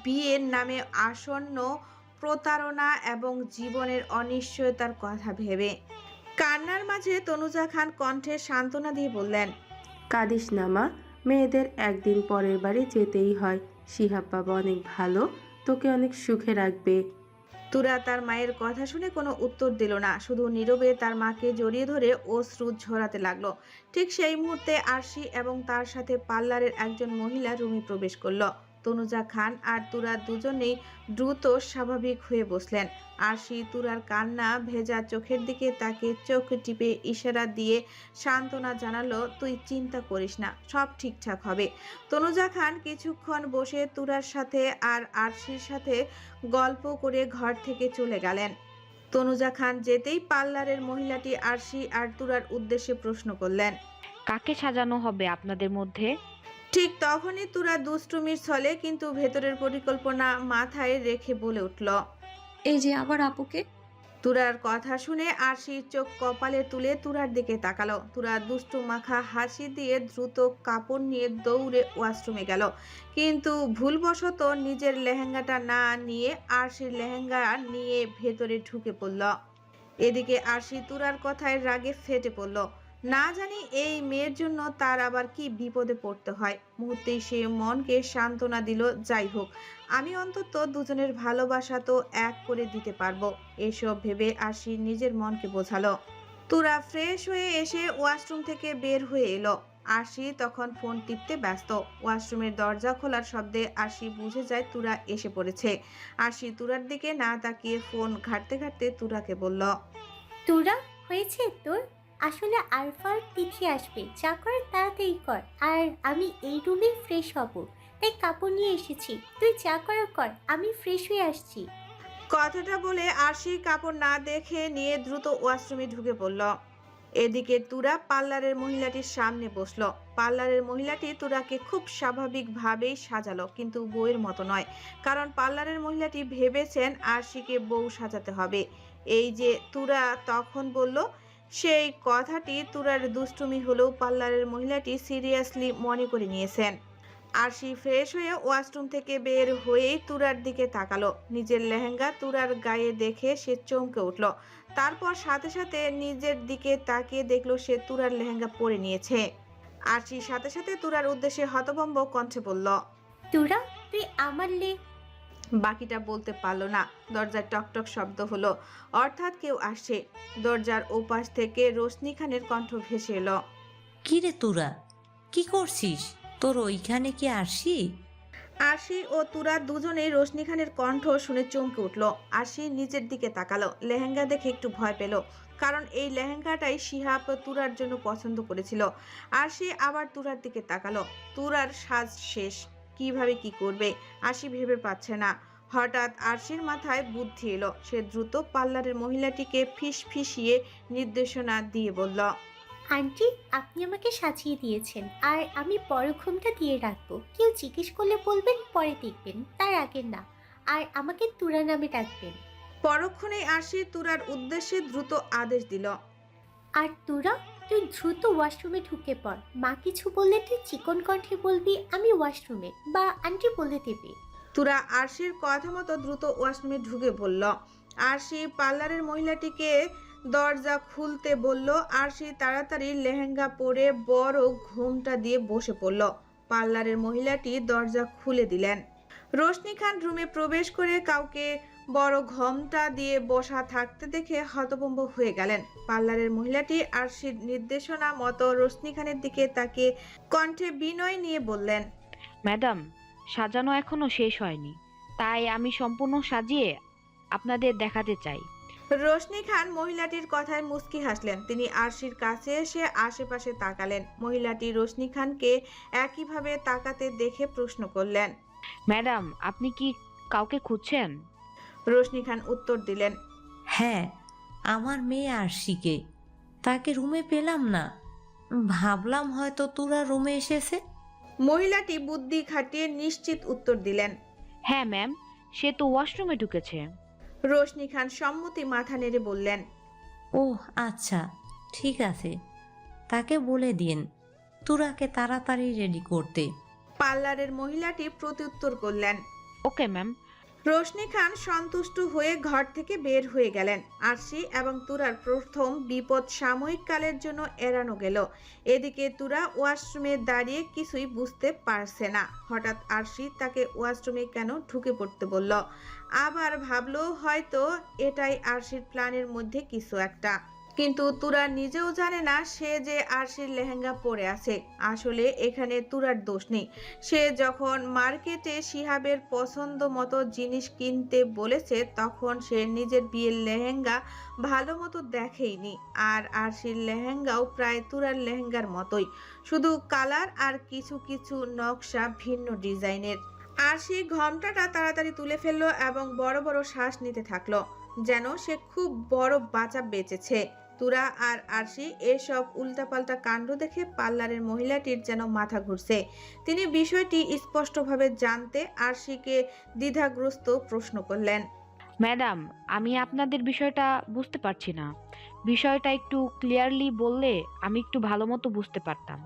বিয়ের নামে আসন্ন প্রতারণা এবং জীবনের অনিশ্চয়তার কথা ভেবে। কান্নার মাঝে তনুজা খান কণ্ঠে সান্ত্বনা দিয়ে বললেন, কাঁদিস না মা, মেয়েদের একদিন পরের বাড়ি যেতেই হয়। শিহাব বাবা অনেক ভালো, তোকে অনেক সুখে রাখবে। তুরা তার মায়ের কথা শুনে কোনো উত্তর দিল না, শুধু নীরবে তার মাকে জড়িয়ে ধরে অশ্রু ঝরাতে লাগলো। ঠিক সেই মুহূর্তে আরশি এবং তার সাথে পার্লারের একজন মহিলা রুমে প্রবেশ করলো। তনুজা খান আর তুরা দুজনেই দ্রুত স্বাভাবিক হয়ে বসলেন। আরশি তুরার কান্না ভেজা চোখের দিকে তাকে চোখ টিপে ইশারা দিয়ে সান্ত্বনা জানালো, তুই চিন্তা করিস না, সব ঠিকঠাক হবে। তনুজা খান কিছুক্ষণ বসে তুরার সাথে আর আরশির সাথে গল্প করে ঘর থেকে চলে গেলেন। তনুজা খান যেতেই পার্লারের মহিলাটি আরশি আর তুরার উদ্দেশ্যে প্রশ্ন করলেন, কাকে সাজানো হবে আপনাদের মধ্যে? ঠিক তখনই তুরা দুষ্টুমির ছলে কিন্তু ভেতরের পরিকল্পনা মাথায় রেখে বলে উঠল, এই যে আমার আপুকে। তুরার কথা শুনে আরশির চোখ কপালে তুলে তুরার দিকে তাকালো। তুরা দুষ্টু মাখা হাসি দিয়ে দ্রুত কাপড় নিয়ে দৌড়ে ওয়াশরুমে গেল, কিন্তু ভুলবশত নিজের লেহেঙ্গাটা না নিয়ে আরশির লেহেঙ্গা নিয়ে ভেতরে ঢুকে পড়ল। এদিকে আরশি তুরার কথায় রাগে ফেটে পড়ল। না জানি এই মেয়ের জন্য তার আবার কি বিপদে পড়তে হয়। মুহূর্তেই সে মনকে সান্ত্বনা দিল, যাই হোক আমি অন্তত দুজনের ভালোবাসা তো এক করে দিতে পারবো। এসব ভেবে আরশি নিজের মনকে বোঝালো। তুরা ফ্রেশ হয়ে এসে ওয়াশরুম থেকে বের হয়ে এলো। আরশি তখন ফোন টিপতে ব্যস্ত। ওয়াশরুমের দরজা খোলার শব্দে আরশি বুঝে যায় তুরা এসে পড়েছে। আরশি তুরার দিকে না তাকিয়ে ফোন ঘাঁটতে ঘাঁটতে তুরাকে বলল, তুরা, হয়েছে তোর? আসলে আরফার তিথি আসবে, যা করার তাড়াতাড়ি কর। আর আমি এই রুমে ফ্রেশ হব, তাই কাপড় নিয়ে এসেছি। তুই যা করার কর, আমি ফ্রেশ হয়ে আসছি। কথাটা বলে আরশি কাপড় না দেখে নিয়ে দ্রুত ওয়াশরুমে ঢুকে পড়ল। এদিকে তুরা পার্লারের মহিলাটির সামনে বসলো। পার্লারের মহিলাটি তুরাকে খুব স্বাভাবিকভাবেই সাজালো, কিন্তু বউয়ের মতো নয়। কারণ পার্লারের মহিলাটি ভেবেছেন আরশিকে বউ সাজাতে হবে। এই যে তুরা তখন বলল, সেই কথাটি তুরার দুষ্টুমি হলেও পার্লারের মহিলাটি সিরিয়াসলি মনে করে নিয়েছেন। আরশি ফ্রেশ হয়ে ওয়াশরুম থেকে বের হয়েই তুরার দিকে তাকালো। নিজের লেহেঙ্গা তুরার গায়ে দেখে সে চমকে উঠল। তারপর সাথে সাথে নিজের দিকে তাকিয়ে দেখলো সে তুরার লেহেঙ্গা পরে নিয়েছে। আরশি সাথে সাথে তুরার উদ্দেশ্যে হতভম্ব কণ্ঠে বলল, তুরা, তুই আমার বাকিটা বলতে পারলো না। দরজায় টকটক শব্দ হলো, অর্থাৎ কেউ আসছে। দরজার ওপাশ থেকে রোশনি খানের কণ্ঠ ভেসে এলো, কি রে তোরা, কি করছিস? তোর ওইখানে কি আসি? আরশি ও তুরা দুজনেই রোশনি খানের কণ্ঠ শুনে চমকে উঠল। আরশি নিজের দিকে তাকালো। লেহেঙ্গা দেখে একটু ভয় পেল, কারণ এই লেহেঙ্গাটাই শিহাব তুরার জন্য পছন্দ করেছিল। আরশি আবার তুরার দিকে তাকালো। তুরার সাজ শেষ, কিভাবে কি করবে আরশি ভেবে পাচ্ছে না। হঠাৎ আরশির মাথায় বুদ্ধি এলো। সে দ্রুত পার্লারের মহিলাটিকে ফিসফিসিয়ে নির্দেশনা দিয়ে বলল, আন্টি, আপনি আমাকে সাজিয়ে দিয়েছেন, আর আমি পরক্ষণটা দিয়ে রাখবো। কেউ জিজ্ঞেস করলে বলবেন, পরে দেখবেন, তার আগে না। আর আমাকে তুরা নামে ডাকবেন। পরক্ষণেই আরশি তুরার উদ্দেশ্যে দ্রুত আদেশ দিল, আর তুরা, তুই দ্রুত ওয়াশরুমে ঢুকে পড়। মা কিছু বললে তুই চিকন কণ্ঠে বলবি, আমি ওয়াশরুমে, বা আন্টি বলে দেবে। তুরা আরশির কথা মতো দ্রুত ওয়াশরুমে ঢুকে পড়ল। আরশি পার্লারের মহিলাটিকে দরজা খুলতে বলল। আরশি তাড়াতাড়ি লেহেঙ্গা পরে বড় ঘোমটা দিয়ে বসে পড়ল। পার্লারের মহিলাটি দরজা খুলে দিলেন। রোশনি খান রুমে প্রবেশ করে কাউকে বড় ঘোমটা দিয়ে বসা থাকতে দেখে হতভম্ব হয়ে গেলেন। পার্লারের মহিলাটি আরশির নির্দেশনা মতো রোশনি খানের দিকে তাকিয়ে কণ্ঠে বিনয় নিয়ে বললেন, ম্যাডাম, সাজানো এখনো শেষ হয়নি। তাই আমি সম্পূর্ণ সাজিয়ে আপনাদের দেখাতে চাই। রোশনি খান মহিলাটির কথায় মুচকি হাসলেন। তিনি আরশির কাছে এসে আশেপাশে তাকালেন। মহিলাটি রোশনি খানকে একইভাবে তাকাতে দেখে প্রশ্ন করলেন। ম্যাডাম, আপনি কি কাউকে খুঁজছেন? রোশনি খান উত্তর দিলেন। হ্যাঁ, আমার মেয়ে আরশিকে। তাকে রুমে পেলাম না। ভাবলাম হয়তো তোরা রুমে এসেছে। মহিলাটি বুদ্ধি খাটিয়ে নিশ্চিত উত্তর দিলেন। হ্যাঁ ম্যাম, সে তো ওয়াশরুমে ঢুকেছে। রোশনি খান সম্মতি মাথা নেড়ে বললেন। ওহ আচ্ছা, ঠিক আছে। তাকে বলে দিন তোরাকে তাড়াতাড়ি রেডি করতে। পার্লারের মহিলাটি প্রত্যুত্তর করলেন। Okay ma'am. রোশনি খান সন্তুষ্ট হয়ে ঘর থেকে বের হয়ে গেলেন। আরশি এবং তুরার প্রথম বিপদ সাময়িক কালের জন্য এড়ানো গেল। এদিকে তুরা ওয়াশরুমে দাঁড়িয়ে কিছুই বুঝতে পারছে না। হঠাৎ আরশি তাকে ওয়াশরুমে কেন ঢুকে পড়তে বলল। আবার ভাবলো হয়তো এটাই আরশির প্ল্যানের মধ্যে কিছু একটা। কিন্তু তুরা নিজেও জানে না সে যে আরশির লেহেঙ্গা পরে আছে। আসলে এখানে তুরার দোষ নেই। সে যখন মার্কেটে শিহাবের পছন্দ মতো জিনিস কিনতে বলেছে তখন সে নিজের বিয়ের লেহেঙ্গা ভালো মতো দেখেইনি। আর আরশির লেহেঙ্গাও প্রায় তুরার লেহেঙ্গার মতোই, শুধু কালার আর কিছু কিছু নকশা ভিন্ন ডিজাইনের। আরশি ঘোমটাটা তাড়াতাড়ি তুলে ফেললো এবং বড় বড় শ্বাস নিতে থাকলো, যেন সে খুব বড় বাঁচা বেঁচেছে। তুরা আর আরশি এসব উল্টাপাল্টা কাণ্ড দেখে পার্লারের মহিলাটির যেন মাথা ঘুরছে। তিনি বিষয়টি স্পষ্টভাবে জানতে আরশিকে দ্বিধাগ্রস্ত প্রশ্ন করলেন। ম্যাডাম, আমি আপনাদের বিষয়টা বুঝতে পারছি না। বিষয়টা একটু ক্লিয়ারলি বললে আমি একটু ভালো মতো বুঝতে পারতাম।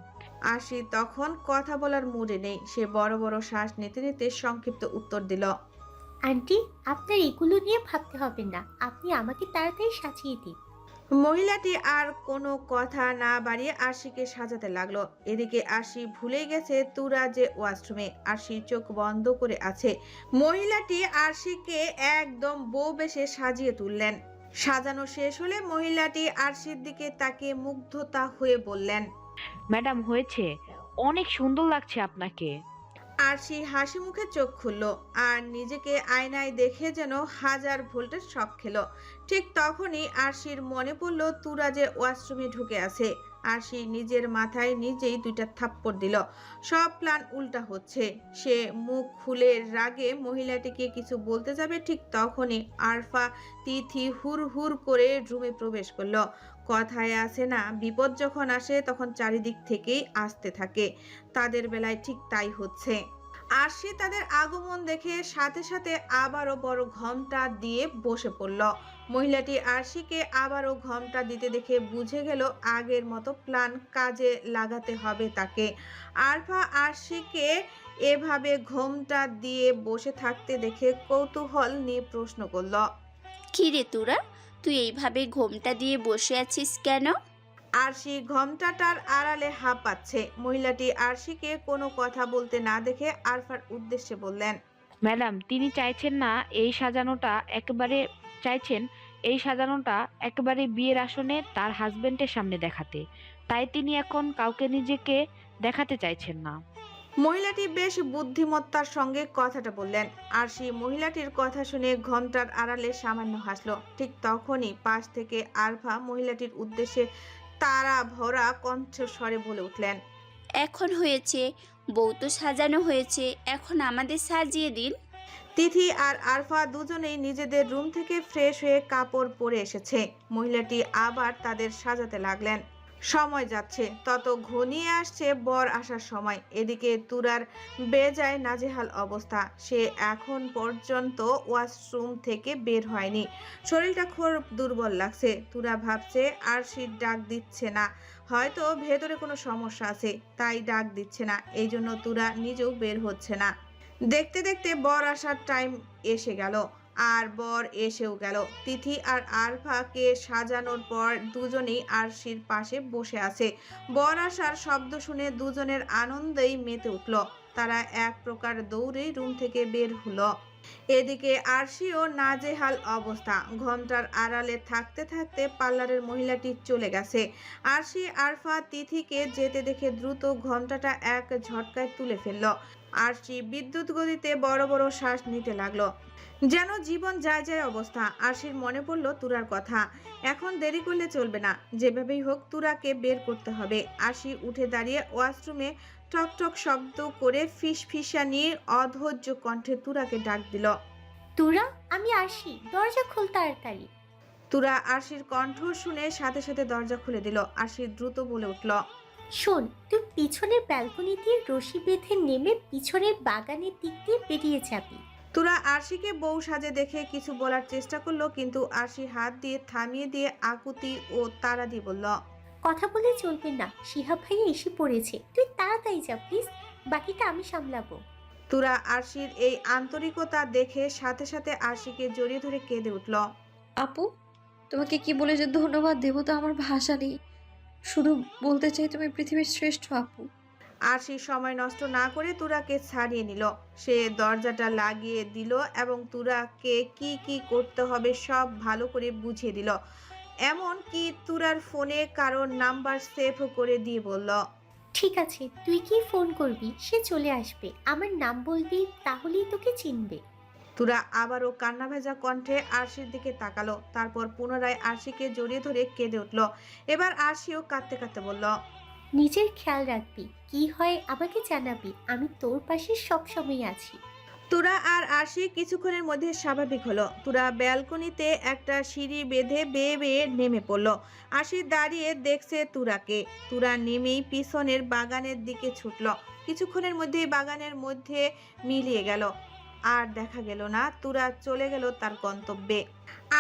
আরশি তখন কথা বলার মুডে নেই। সে বড় বড় শ্বাস নিতে নিতে সংক্ষিপ্ত উত্তর দিল। আন্টি, আপনার এগুলো নিয়ে ভাবতে হবে না। আপনি আমাকে তাড়াতাড়ি সাজিয়ে দিন। মহিলাটি আর কোনো কথা না বাড়িয়ে আরশিকে সাজাতে লাগলো। এদিকে আরশি ভুলেই গেছে তুরা যে ওয়াশরুমে। আরশি চোখ বন্ধ করে আছে। মহিলাটি আরশিকে একদম বউ বেশে সাজিয়ে তুললেন। সাজানো শেষ হলে মহিলাটি আরশির দিকে তাকিয়ে মুগ্ধতা হয়ে বললেন। ম্যাডাম, হয়েছে, অনেক সুন্দর লাগছে আপনাকে। আরশি হাসি মুখে চোখ খুলল আর নিজেকে আয়নায় দেখে যেন 1000 ভোল্টের শক খেলো। ঠিক তখনই আরশির মনে পড়ল তুরা যে ওয়াশরুমে ঢুকে আছে। আরশি নিজের মাথায় নিজেই 2টা থাপ্পড় দিল। সব প্ল্যান উল্টা হচ্ছে। সে মুখ খুলে রাগে মহিলাটিকে কিছু বলতে যাবে, ঠিক তখনই আরফা তিথি হুর হুর করে রুমে প্রবেশ করলো। কথায় আছে না, বিপদ যখন আসে তখন চারিদিক থেকেই আসতে থাকে। তাদের বেলায় ঠিক তাই হচ্ছে। আরশি তাদের আগমন দেখে সাথে সাথে আবারও বড় ঘোমটা দিয়ে বসে পড়ল। মহিলাটি আরশিকে আবারও ঘোমটা দিতে দেখে বুঝে গেল আগের মতো প্ল্যান কাজে লাগাতে হবে তাকে। আরফা আরশিকে এভাবে ঘোমটা দিয়ে বসে থাকতে দেখে কৌতূহল নিয়ে প্রশ্ন করল। কি রে তোরা, তুই এইভাবে ঘোমটা দিয়ে বসে আছিস কেন? আরশি ঘোমটাটার আড়ালে হাঁপাচ্ছে। মহিলাটি আরশিকে কোনো কথা বলতে না দেখে আরফার উদ্দেশ্যে বললেন। ম্যাডাম, তিনি চাইছেন এই সাজানোটা একেবারে বিয়ের আসনে তার হাজবেন্ডের সামনে দেখাতে। তাই তিনি এখন কাউকে নিজেকে দেখাতে চাইছেন না। মহিলাটি বেশ বুদ্ধিমত্তার সঙ্গে কথাটা বললেন। আরশি মহিলাটির কথা শুনে ঘোমটার আড়ালে সামান্য হাসলো। ঠিক তখনই পাশ থেকে আরফা মহিলাটির উদ্দেশ্যে তারা ভরা কণ্ঠস্বরে বলে উঠলেন। এখন হয়েছে, বউ তো সাজানো হয়েছে, এখন আমাদের সাজিয়ে দিন। তিথি আর আরফা দুজনেই নিজেদের রুম থেকে ফ্রেশ হয়ে কাপড় পরে এসেছে। মহিলাটি আবার তাদের সাজাতে লাগলেন। সময় যাচ্ছে, তত ঘনিয়ে আসছে বর আসার সময়। এদিকে তুরার বেজায় নাজেহাল অবস্থা। সে এখন পর্যন্ত ওয়াশরুম থেকে বের হয়নি। শরীরটা খুব দুর্বল লাগছে। তুরা ভাবছে আরশির ডাক দিচ্ছে না, হয়তো ভেতরে কোনো সমস্যা আছে তাই ডাক দিচ্ছে না। এই জন্য তুরা নিজেও বের হচ্ছে না। দেখতে দেখতে বর আসার টাইম এসে গেল আর বর এসেও গেল। তিথি আর আরফাকে সাজানোর পর দুজনেই আরশির পাশে বসে আছে। বর আসার শব্দ শুনে দুজনের আনন্দেই মেতে উঠল। তারা এক প্রকার দৌড়েই রুম থেকে বের হলো। এদিকে আরশিও নাজেহাল অবস্থা। ঘোমটার আড়ালে থাকতে থাকতে পার্লারের মহিলাটি চলে গেছে। আরশি আরফা তিথিকে যেতে দেখে দ্রুত ঘোমটাটা এক ঝটকায় তুলে ফেলল। আরশি বিদ্যুৎ গতিতে বড় বড় শ্বাস নিতে লাগলো, যেন জীবন যায় যায় অবস্থা। আরশির মনে পড়ল তুরার কথা। এখন দেরি করলে চলবে না, যেভাবেই হোক তুরাকে বের করতে হবে। আরশি উঠে দাঁড়িয়ে ওয়াশরুমে টক টক শব্দ করে ফিসফিসানি অধৈর্য কণ্ঠে তুরাকে ডাক দিল। তুরা, আমি আসি, দরজা খোল তাড়াতাড়ি। তুরা আরশির কণ্ঠ শুনে সাথে সাথে দরজা খুলে দিল। আরশি দ্রুত বলে উঠল, শোন, তুই পিছনের ব্যালকনি দিয়ে রশি বেঁধে নেমে পিছনের বাগানের দিক দিয়ে বেরিয়ে যাবি। তুরা আরশিকে বউ সাজে দেখে কিছু বলার চেষ্টা করলো, কিন্তু আরশি হাত দিয়ে থামিয়ে দিয়ে আকুতি ও তাড়া দিয়ে বলল, কথা বলে চলবে না, শিহাব ভাইয়া এসে পড়েছে, তুই তাড়াতাড়ি যা প্লিজ, বাকিটা আমি সামলাবো। তুরা আরশির এই আন্তরিকতা দেখে সাথে সাথে আরশিকে জড়িয়ে ধরে কেঁদে উঠল। আপু, তোমাকে কি বলে যে ধন্যবাদ দেবো তো আমার ভাষা নেই। শুধু বলতে চাই তুমি পৃথিবীর শ্রেষ্ঠ আপু। আরশি সময় নষ্ট না করে তুরাকে ছাড়িয়ে নিল। সে দরজাটা লাগিয়ে দিল এবং তুরাকে কি কি করতে হবে সব ভালো করে বুঝিয়ে দিল। এমন কি তুরার ফোনে কারোর নাম্বার সেভ করে দিয়ে বলল, ঠিক আছে, তুই কি ফোন করবি, সে চলে আসবে, আমার নাম বলবি, তাহলেই তোকে চিনবে। তুরা আবারও কান্না ভেজা কণ্ঠে আরশির দিকে তাকালো, তারপর পুনরায় আরশিকে জড়িয়ে ধরে কেঁদে উঠল। এবার আরশিও কাঁদতে কাঁদতে বলল, নিজের খেয়াল রাখবি, কি হয় আমাকে জানাবি, আমি তোর পাশে সব সময় আছি। তুরা আর আরশি কিছুক্ষণের মধ্যে স্বাভাবিক হলো। তুরা ব্যালকনিতে একটা সিঁড়ি বেঁধে বেয়ে বেয়ে নেমে পড়ল। আরশি দাঁড়িয়ে দেখছে তুরাকে। তুরা নেমেই পিছনের বাগানের দিকে ছুটল। কিছুক্ষণের মধ্যেই বাগানের মধ্যে মিলিয়ে গেল। আর দেখা গেল না, তুরা চলে গেল তার গন্তব্যে।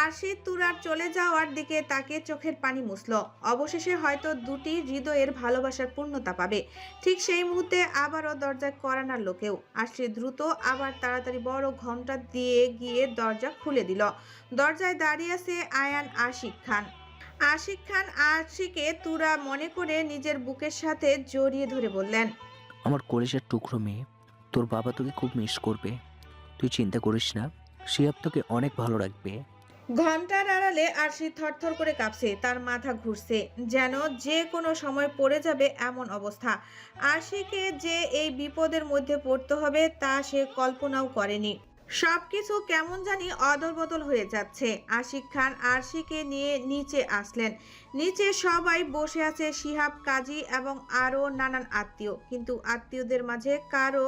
আরশি তুরার চলে যাওয়ার দিকে তাকে চোখের পানি মুছল। অবশেষে হয়তো দুটি হৃদয়ের ভালোবাসার পূর্ণতা পাবে। ঠিক সেই মুহূর্তে আবারও দরজায় কড়া নাড়ল কেউ। আরশি দ্রুত আবার তাড়াতাড়ি বড় ঘন্টা দিয়ে গিয়ে দরজা খুলে দিল। দরজায় দাঁড়িয়ে আছে আয়ান আশিক খান। আশিক খান আরশিকে তুরা মনে করে নিজের বুকের সাথে জড়িয়ে ধরে বললেন, আমার কলেজের টুকরো মেয়ে, তোর বাবা তোকে খুব মিস করবে, তুই চিন্তা করিস না, শিহাব তোকে অনেক ভালো রাখবে। ঘন্টার আড়ালে আরশি থরথর করে কাঁপছে, তার মাথা ঘুরছে, যেন যে কোনো সময় পড়ে যাবে এমন অবস্থা। আরশিকে যে এই বিপদের মধ্যে পড়তে হবে তা সে কল্পনাও করেনি। সবকিছু কেমন জানি অদলবদল হয়ে যাচ্ছে। আশিক খান আরশিকে নিয়ে নিচে আসলেন। নিচে সবাই বসে আছে, শিহাব, কাজী এবং আরও নানান আত্মীয়। কিন্তু আত্মীয়দের মাঝে কারো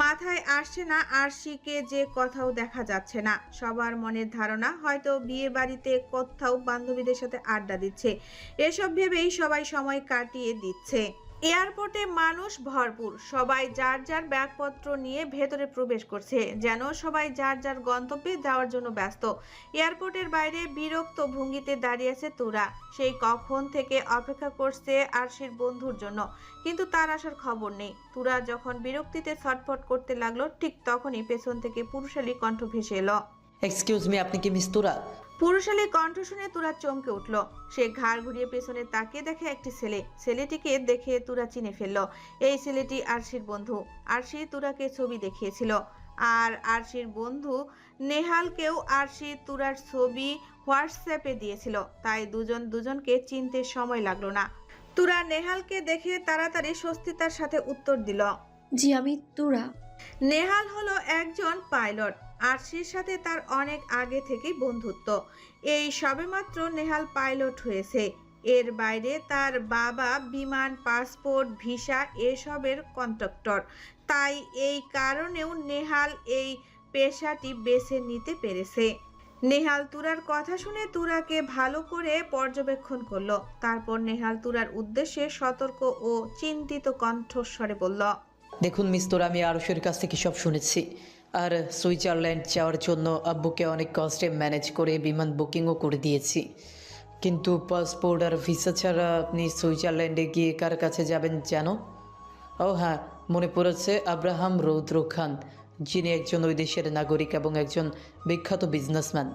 মাথায় আসছে না আরশিকে যে কোথাও দেখা যাচ্ছে না। সবার মনের ধারণা হয়তো বিয়ে বাড়িতে কোথাও বান্ধবীদের সাথে আড্ডা দিচ্ছে। এসব ভেবেই সবাই সময় কাটিয়ে দিচ্ছে। এয়ারপোর্টে মানুষ ভরপুর, সবাই যার যার ব্যাগপত্র নিয়ে ভেতরে প্রবেশ করছে, যেন সবাই যার যার গন্তব্যে যাওয়ার জন্য ব্যস্ত। এয়ারপোর্টের বাইরে বিরক্ত ভঙ্গিতে দাঁড়িয়ে আছে তুরা। সেই কখন থেকে অপেক্ষা করছে আরশির বন্ধুর জন্য, কিন্তু তার আসার খবর নেই। তুরা যখন বিরক্তিতে ছটফট করতে লাগলো, ঠিক তখনই পেছন থেকে পুরুষালী কণ্ঠ ভেসে এলো। এক্সকিউজ মি, আপনি কি মিস তুরা? পুরুষালী কণ্ঠ শুনে তুরা চমকে উঠল। সে ঘাড় ঘুরিয়ে পেছনে তাকিয়ে দেখে একটি ছেলে। ছেলেটিকে দেখে তুরা চিনে ফেলল। এই ছেলেটি আরশির বন্ধু। আরশি তুরাকে ছবি দেখিয়েছিল, আর আরশির বন্ধু নেহালকেও আরশি তুরার ছবি হোয়াটসঅ্যাপে দিয়েছিল। তাই দুজন দুজনকে চিনতে সময় লাগলো না। তুরা নেহালকে দেখে তাড়াতাড়ি স্বস্তিতার সাথে উত্তর দিল, জি, আমি তুরা। নেহাল হলো একজন পাইলট। আরশির সাথে তার অনেক আগে থেকেই বন্ধুত্ব। এই সবেমাত্র নেহাল পাইলট হয়েছে। এর বাইরে তার বাবা বিমান, পাসপোর্ট, ভিসা এসবের কন্ট্রাক্টর। তাই এই কারণেও নেহাল এই পেশাটি বেছে নিতে পেরেছে। নেহাল তুরার কথা শুনে তুরাকে ভালো করে পর্যবেক্ষণ করলো। তারপর নেহাল তুরার উদ্দেশ্যে সতর্ক ও চিন্তিত কণ্ঠস্বরে বলল, দেখুন মিস তুরা, আমি আরশের কাছ থেকে সব শুনেছি। আর সুইজারল্যান্ড যাওয়ার জন্য আব্বুকে অনেক কষ্টে ম্যানেজ করে বিমান বুকিংও করে দিয়েছি। কিন্তু পাসপোর্ট আর ভিসা ছাড়া আপনি সুইজারল্যান্ডে গিয়ে কার কাছে যাবেন জানো? ও হ্যাঁ, মনে পড়েছে, আব্রাহাম রৌদ্র খান, যিনি একজন ওই দেশের নাগরিক এবং একজন বিখ্যাত বিজনেসম্যান।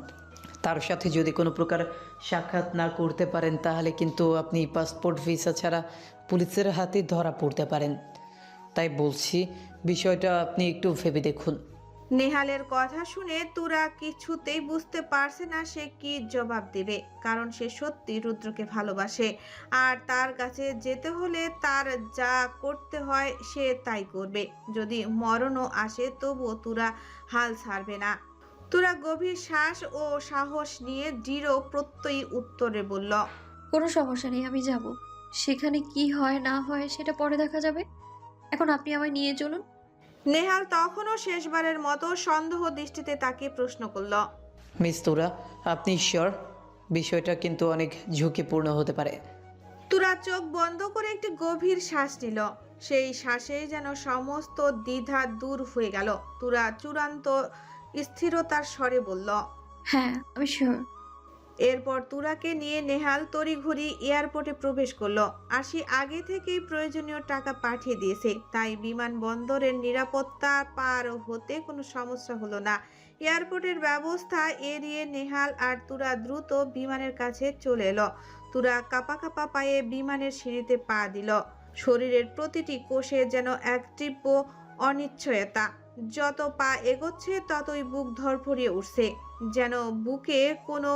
তার সাথে যদি কোনো প্রকার সাক্ষাৎ না করতে পারেন, তাহলে কিন্তু আপনি পাসপোর্ট ভিসা ছাড়া পুলিশের হাতে ধরা পড়তে পারেন। তাই বলছি, বিষয়টা আপনি একটু ভেবে দেখুন। নেহালের কথা শুনে তুরা কিছুতেই বুঝতে পারছে না সে কি জবাব দেবে, কারণ সে সত্যি রুদ্রকে ভালোবাসে আর তার কাছে যেতে হলে তার যা করতে হয় সে তাই করবে। যদি মরণও আসে তবুও তুরা হাল ছাড়বে না। তুরা গভীর শ্বাস ও সাহস নিয়ে দৃঢ় প্রত্যয়ী উত্তরে বলল, কোনো সমস্যা নেই, আমি যাব। সেখানে কি হয় না হয় সেটা পরে দেখা যাবে। এখন আপনি আমায় নিয়ে চলুন। নেহাল তখনও শেষবারের মতো সন্দেহ দৃষ্টিতে তাকে প্রশ্ন করল, মিস তুরা, আপনি শিওর? বিষয়টা কিন্তু অনেক ঝুঁকিপূর্ণ হতে পারে। তুরা চোখ বন্ধ করে একটি গভীর শ্বাস নিল। সেই শ্বাসেই যেন সমস্ত দ্বিধা দূর হয়ে গেল। তুরা চূড়ান্ত স্থিরতার স্বরে বলল, হ্যাঁ, আমি শিওর। এরপর তুরাকে নিয়ে নেহাল তড়িঘড়ি এয়ারপোর্টে প্রবেশ করলো। আশি আগে থেকেই প্রয়োজনীয় টাকা পাঠিয়ে দিয়েছে, তাই বিমানবন্দরের নিরাপত্তা পার হতে কোনো সমস্যা হলো না। এয়ারপোর্টের ব্যবস্থা এড়িয়ে নেহাল আর তুরা দ্রুত বিমানের কাছে চলে এলো। তুরা কাঁপা কাঁপা পায়ে বিমানের সিঁড়িতে পা দিল। শরীরের প্রতিটি কোষে যেন এক তীব্র অনিশ্চয়তা। যত পা এগোচ্ছে ততই বুক ধরফরিয়ে উঠছে, যেন বুকে কোনো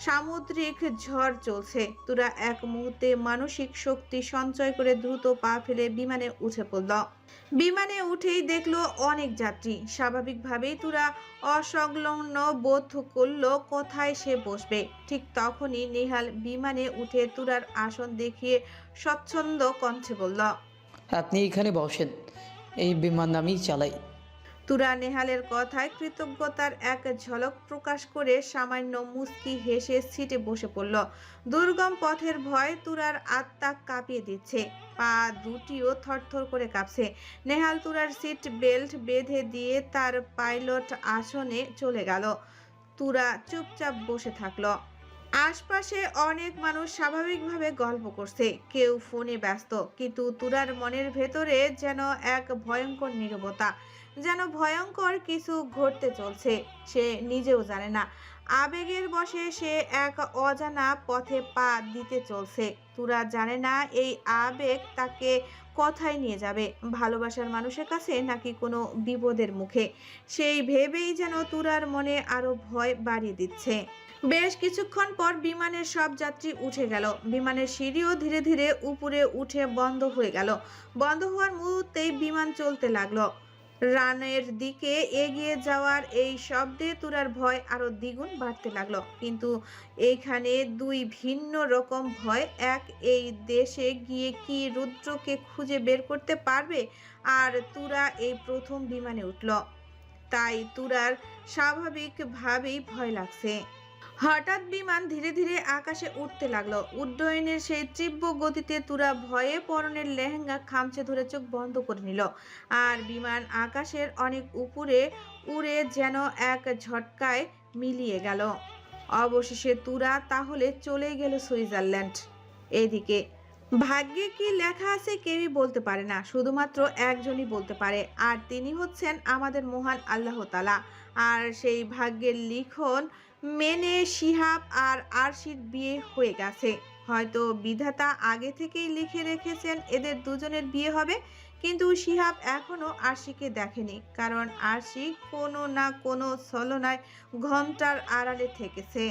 সামুদ্রিক ঝড় চলছে। তুরা এক মুহূর্তে মানসিক শক্তি সঞ্চয় করে দ্রুত পা ফেলে বিমানে উঠে পড়ল। বিমানে উঠেই দেখলো অনেক যাত্রী। স্বাভাবিকভাবেই তুরা অসংলগ্ন বোধ করলো কোথায় সে বসবে। ঠিক তখনই নেহাল বিমানে উঠে তুরার আসন দেখিয়ে স্বচ্ছন্দ কণ্ঠে বলল, আপনি এখানে বসেন, এই বিমান আমি চালাই। তুরা নেহালের কথায় কৃতজ্ঞতার এক ঝলক প্রকাশ করে সামান্য মুচকি হেসে সিটে বসে পড়ল। দুর্গম পথের ভয় তুরার আত্মা কাঁপিয়ে দিচ্ছে, পা দুটিও থরথর করে কাঁপছে। নেহাল তুরার সিট বেল্ট বেঁধে দিয়ে তার পাইলট আসনে চলে গেল। তুরা চুপচাপ বসে থাকলো। আশপাশে অনেক মানুষ স্বাভাবিকভাবে গল্প করছে, কেউ ফোনে ব্যস্ত, কিন্তু তুরার মনের ভেতরে যেন এক ভয়ঙ্কর নীরবতা, যেন ভয়ঙ্কর কিছু ঘটতে চলছে। সে নিজেও জানে না। আবেগের বশে সে এক অজানা পথে পা দিতে চলছে। তুরা জানে না এই আবেগ তাকে কোথায় নিয়ে যাবে, ভালোবাসার মানুষের কাছে নাকি কোনো বিপদের মুখে। সেই ভেবেই যেন তুরার মনে আরো ভয় বাড়িয়ে দিচ্ছে। বেশ কিছুক্ষণ পর বিমানের সব যাত্রী উঠে গেল। বিমানের সিঁড়িও ধীরে ধীরে উপরে উঠে বন্ধ হয়ে গেল। বন্ধ হওয়ার মুহূর্তেই বিমান চলতে লাগলো। রানের দিকে এগিয়ে যাওয়ার এই শব্দে তুরার ভয় আরো দ্বিগুণ বাড়তে লাগলো। কিন্তু এইখানে দুই ভিন্ন রকম ভয়। এক, এই দেশে গিয়ে কি রুদ্রকে খুঁজে বের করতে পারবে, আর তুরা এই প্রথম বিমানে উঠল, তাই তুরার স্বাভাবিকভাবেই ভয় লাগছে। হঠাৎ বিমান ধীরে ধীরে আকাশে উঠতে লাগলো। উড্ডয়নের সেই তীব্র গতিতে তুরা ভয়ে পরনের লেহেঙ্গা খামচে ধরে চোখ বন্ধ করে নিল। আর বিমান আকাশের অনেক উপরে উড়ে যেন এক ঝটকায় মিলিয়ে গেল। অবশেষে তুরা তাহলে চলে গেল সুইজারল্যান্ড। এদিকে ভাগ্যে কি লেখা আছে কেউই বলতে পারে না, শুধুমাত্র একজনই বলতে পারে, আর তিনি হচ্ছেন আমাদের মহান আল্লাহ তাআলা। আর সেই ভাগ্যের লিখন মেনে শিহাব আর আরশির বিয়ে হয়ে গেছে। হয়তো বিধাতা আগে থেকেই লিখে রেখেছেন এদের দুজনের বিয়ে হবে, কিন্তু শিহাব এখনো আরশিকে দেখেনি, কারণ আরশি কোনো না কোনো ছলনায় ঘোমটার আড়ালে থেকেছে।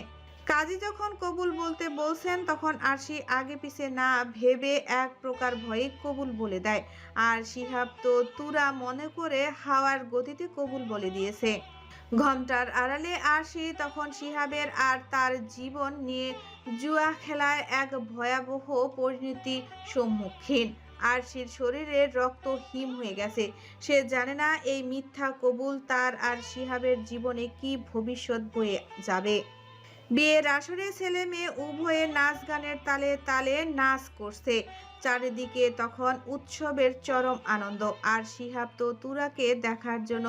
কাজী যখন কবুল বলতে বলছেন তখন আরশি আগে পিছে না ভেবে এক প্রকার ভয়ে কবুল বলে দেয়। আর শিহাব তো তুরা মনে করে হাওয়ার গতিতে কবুল বলে দিয়েছে। ঘোমটার আড়ালে আরশি তখন শিহাবের আর তার জীবন নিয়ে জুয়া খেলায় এক ভয়াবহ পরিণতি সম্মুখীন। আরশির শরীরের রক্ত হিম হয়ে গেছে। সে জানে না এই মিথ্যা কবুল তার আর শিহাবের জীবনে কি ভবিষ্যৎ বয়ে যাবে। বিয়ের আসরে ছেলে মেয়ে উভয়ে নাচ গানের তালে তালে নাচ করছে। চারিদিকে তখন উৎসবের চরম আনন্দ। আর শিহাব তো তুরাকে দেখার জন্য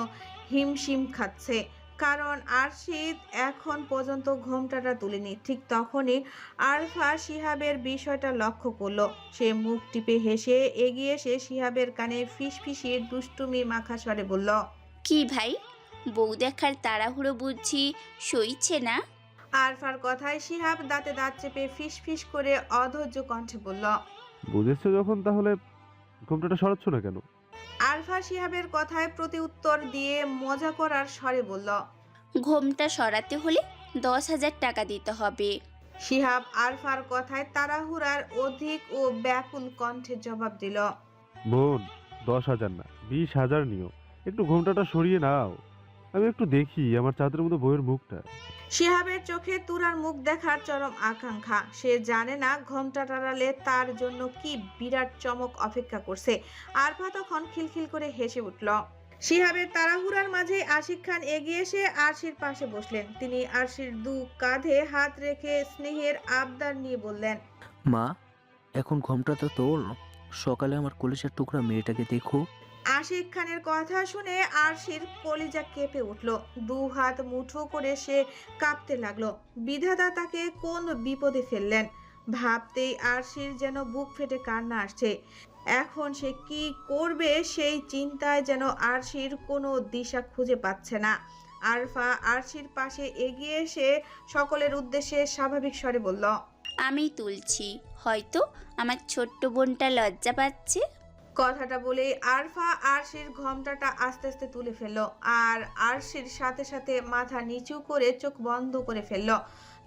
হিমশিম খাচ্ছে, কারণ আরশিদ এখন পর্যন্ত ঘোমটাটা তুলেনি। ঠিক তখনই আরফা শিহাবের বিষয়টা লক্ষ্য করলো। সে মুখ টিপে হেসে এগিয়ে এসে শিহাবের কানে ফিসফিসিয়ে দুষ্টুমি মাখা স্বরে বলল, কি ভাই, বউ দেখার তাড়াহুড়ো বুঝছি সইছে না? আরফার কথায় শিহাব দাঁতে দাঁত চেপে ফিসফিস করে অধৈর্য কণ্ঠে বলল, বুঝেছো যখন তাহলে ঘোমটাটা সরাচ্ছ না কেন? আরফা শিহাবের কথায় প্রতি উত্তর দিয়ে মজা করার স্বরে বলল। ঘোমটা সরাতে হলে 10,000 টাকা দিতে হবে। শিহাব আরফার কথায় তাড়াহুড়ার অধিক ও ব্যাকুল কণ্ঠে জবাব দিল। বোন, 10,000 না 20,000 নিও। একটু ঘোমটাটা সরিয়ে নাও, আমি একটু দেখি আমার চাঁদের মতো বইয়ের মুখটা। শিহাবের চোখে তুরার মুখ দেখার চরম আকাঙ্ক্ষা। সে জানে না ঘোমটা টাড়ালে তার জন্য কি বিরাট চমক অপেক্ষা করছে। আরফা তখন খিলখিল করে হেসে উঠল। শিহাবের তাড়াহুড়ার মাঝে আশিক খান এগিয়ে এসে আরশির পাশে বসলেন। তিনি আরশির দু কাঁধে হাত রেখে স্নেহের আবদার নিয়ে বললেন। মা, এখন ঘোমটাটা তোল, সকালে আমার কলেজের টুকরা মেয়েটাকে দেখো। আশিক খানের কথা শুনে আরশির কলিজা কেঁপে উঠল। দু হাত মুঠো করে সে কাঁপতে লাগলো। বিধাতা তাকে কোন বিপদে ফেললেন ভাবতেই আরশির যেন বুক ফেটে কান্না আসছে। এখন সে কি করবে সেই চিন্তায় যেন আরশির কোনো দিশা খুঁজে পাচ্ছে না। আরফা আরশির পাশে এগিয়ে এসে সকলের উদ্দেশ্যে স্বাভাবিক স্বরে বলল। আমি তুলছি, হয়তো আমার ছোট্ট বোনটা লজ্জা পাচ্ছে। কথাটা বলেই আরফা আরশির ঘোমটাটা আস্তে আস্তে তুলে ফেললো আর আরশির সাথে সাথে মাথা নিচু করে চোখ বন্ধ করে ফেললো।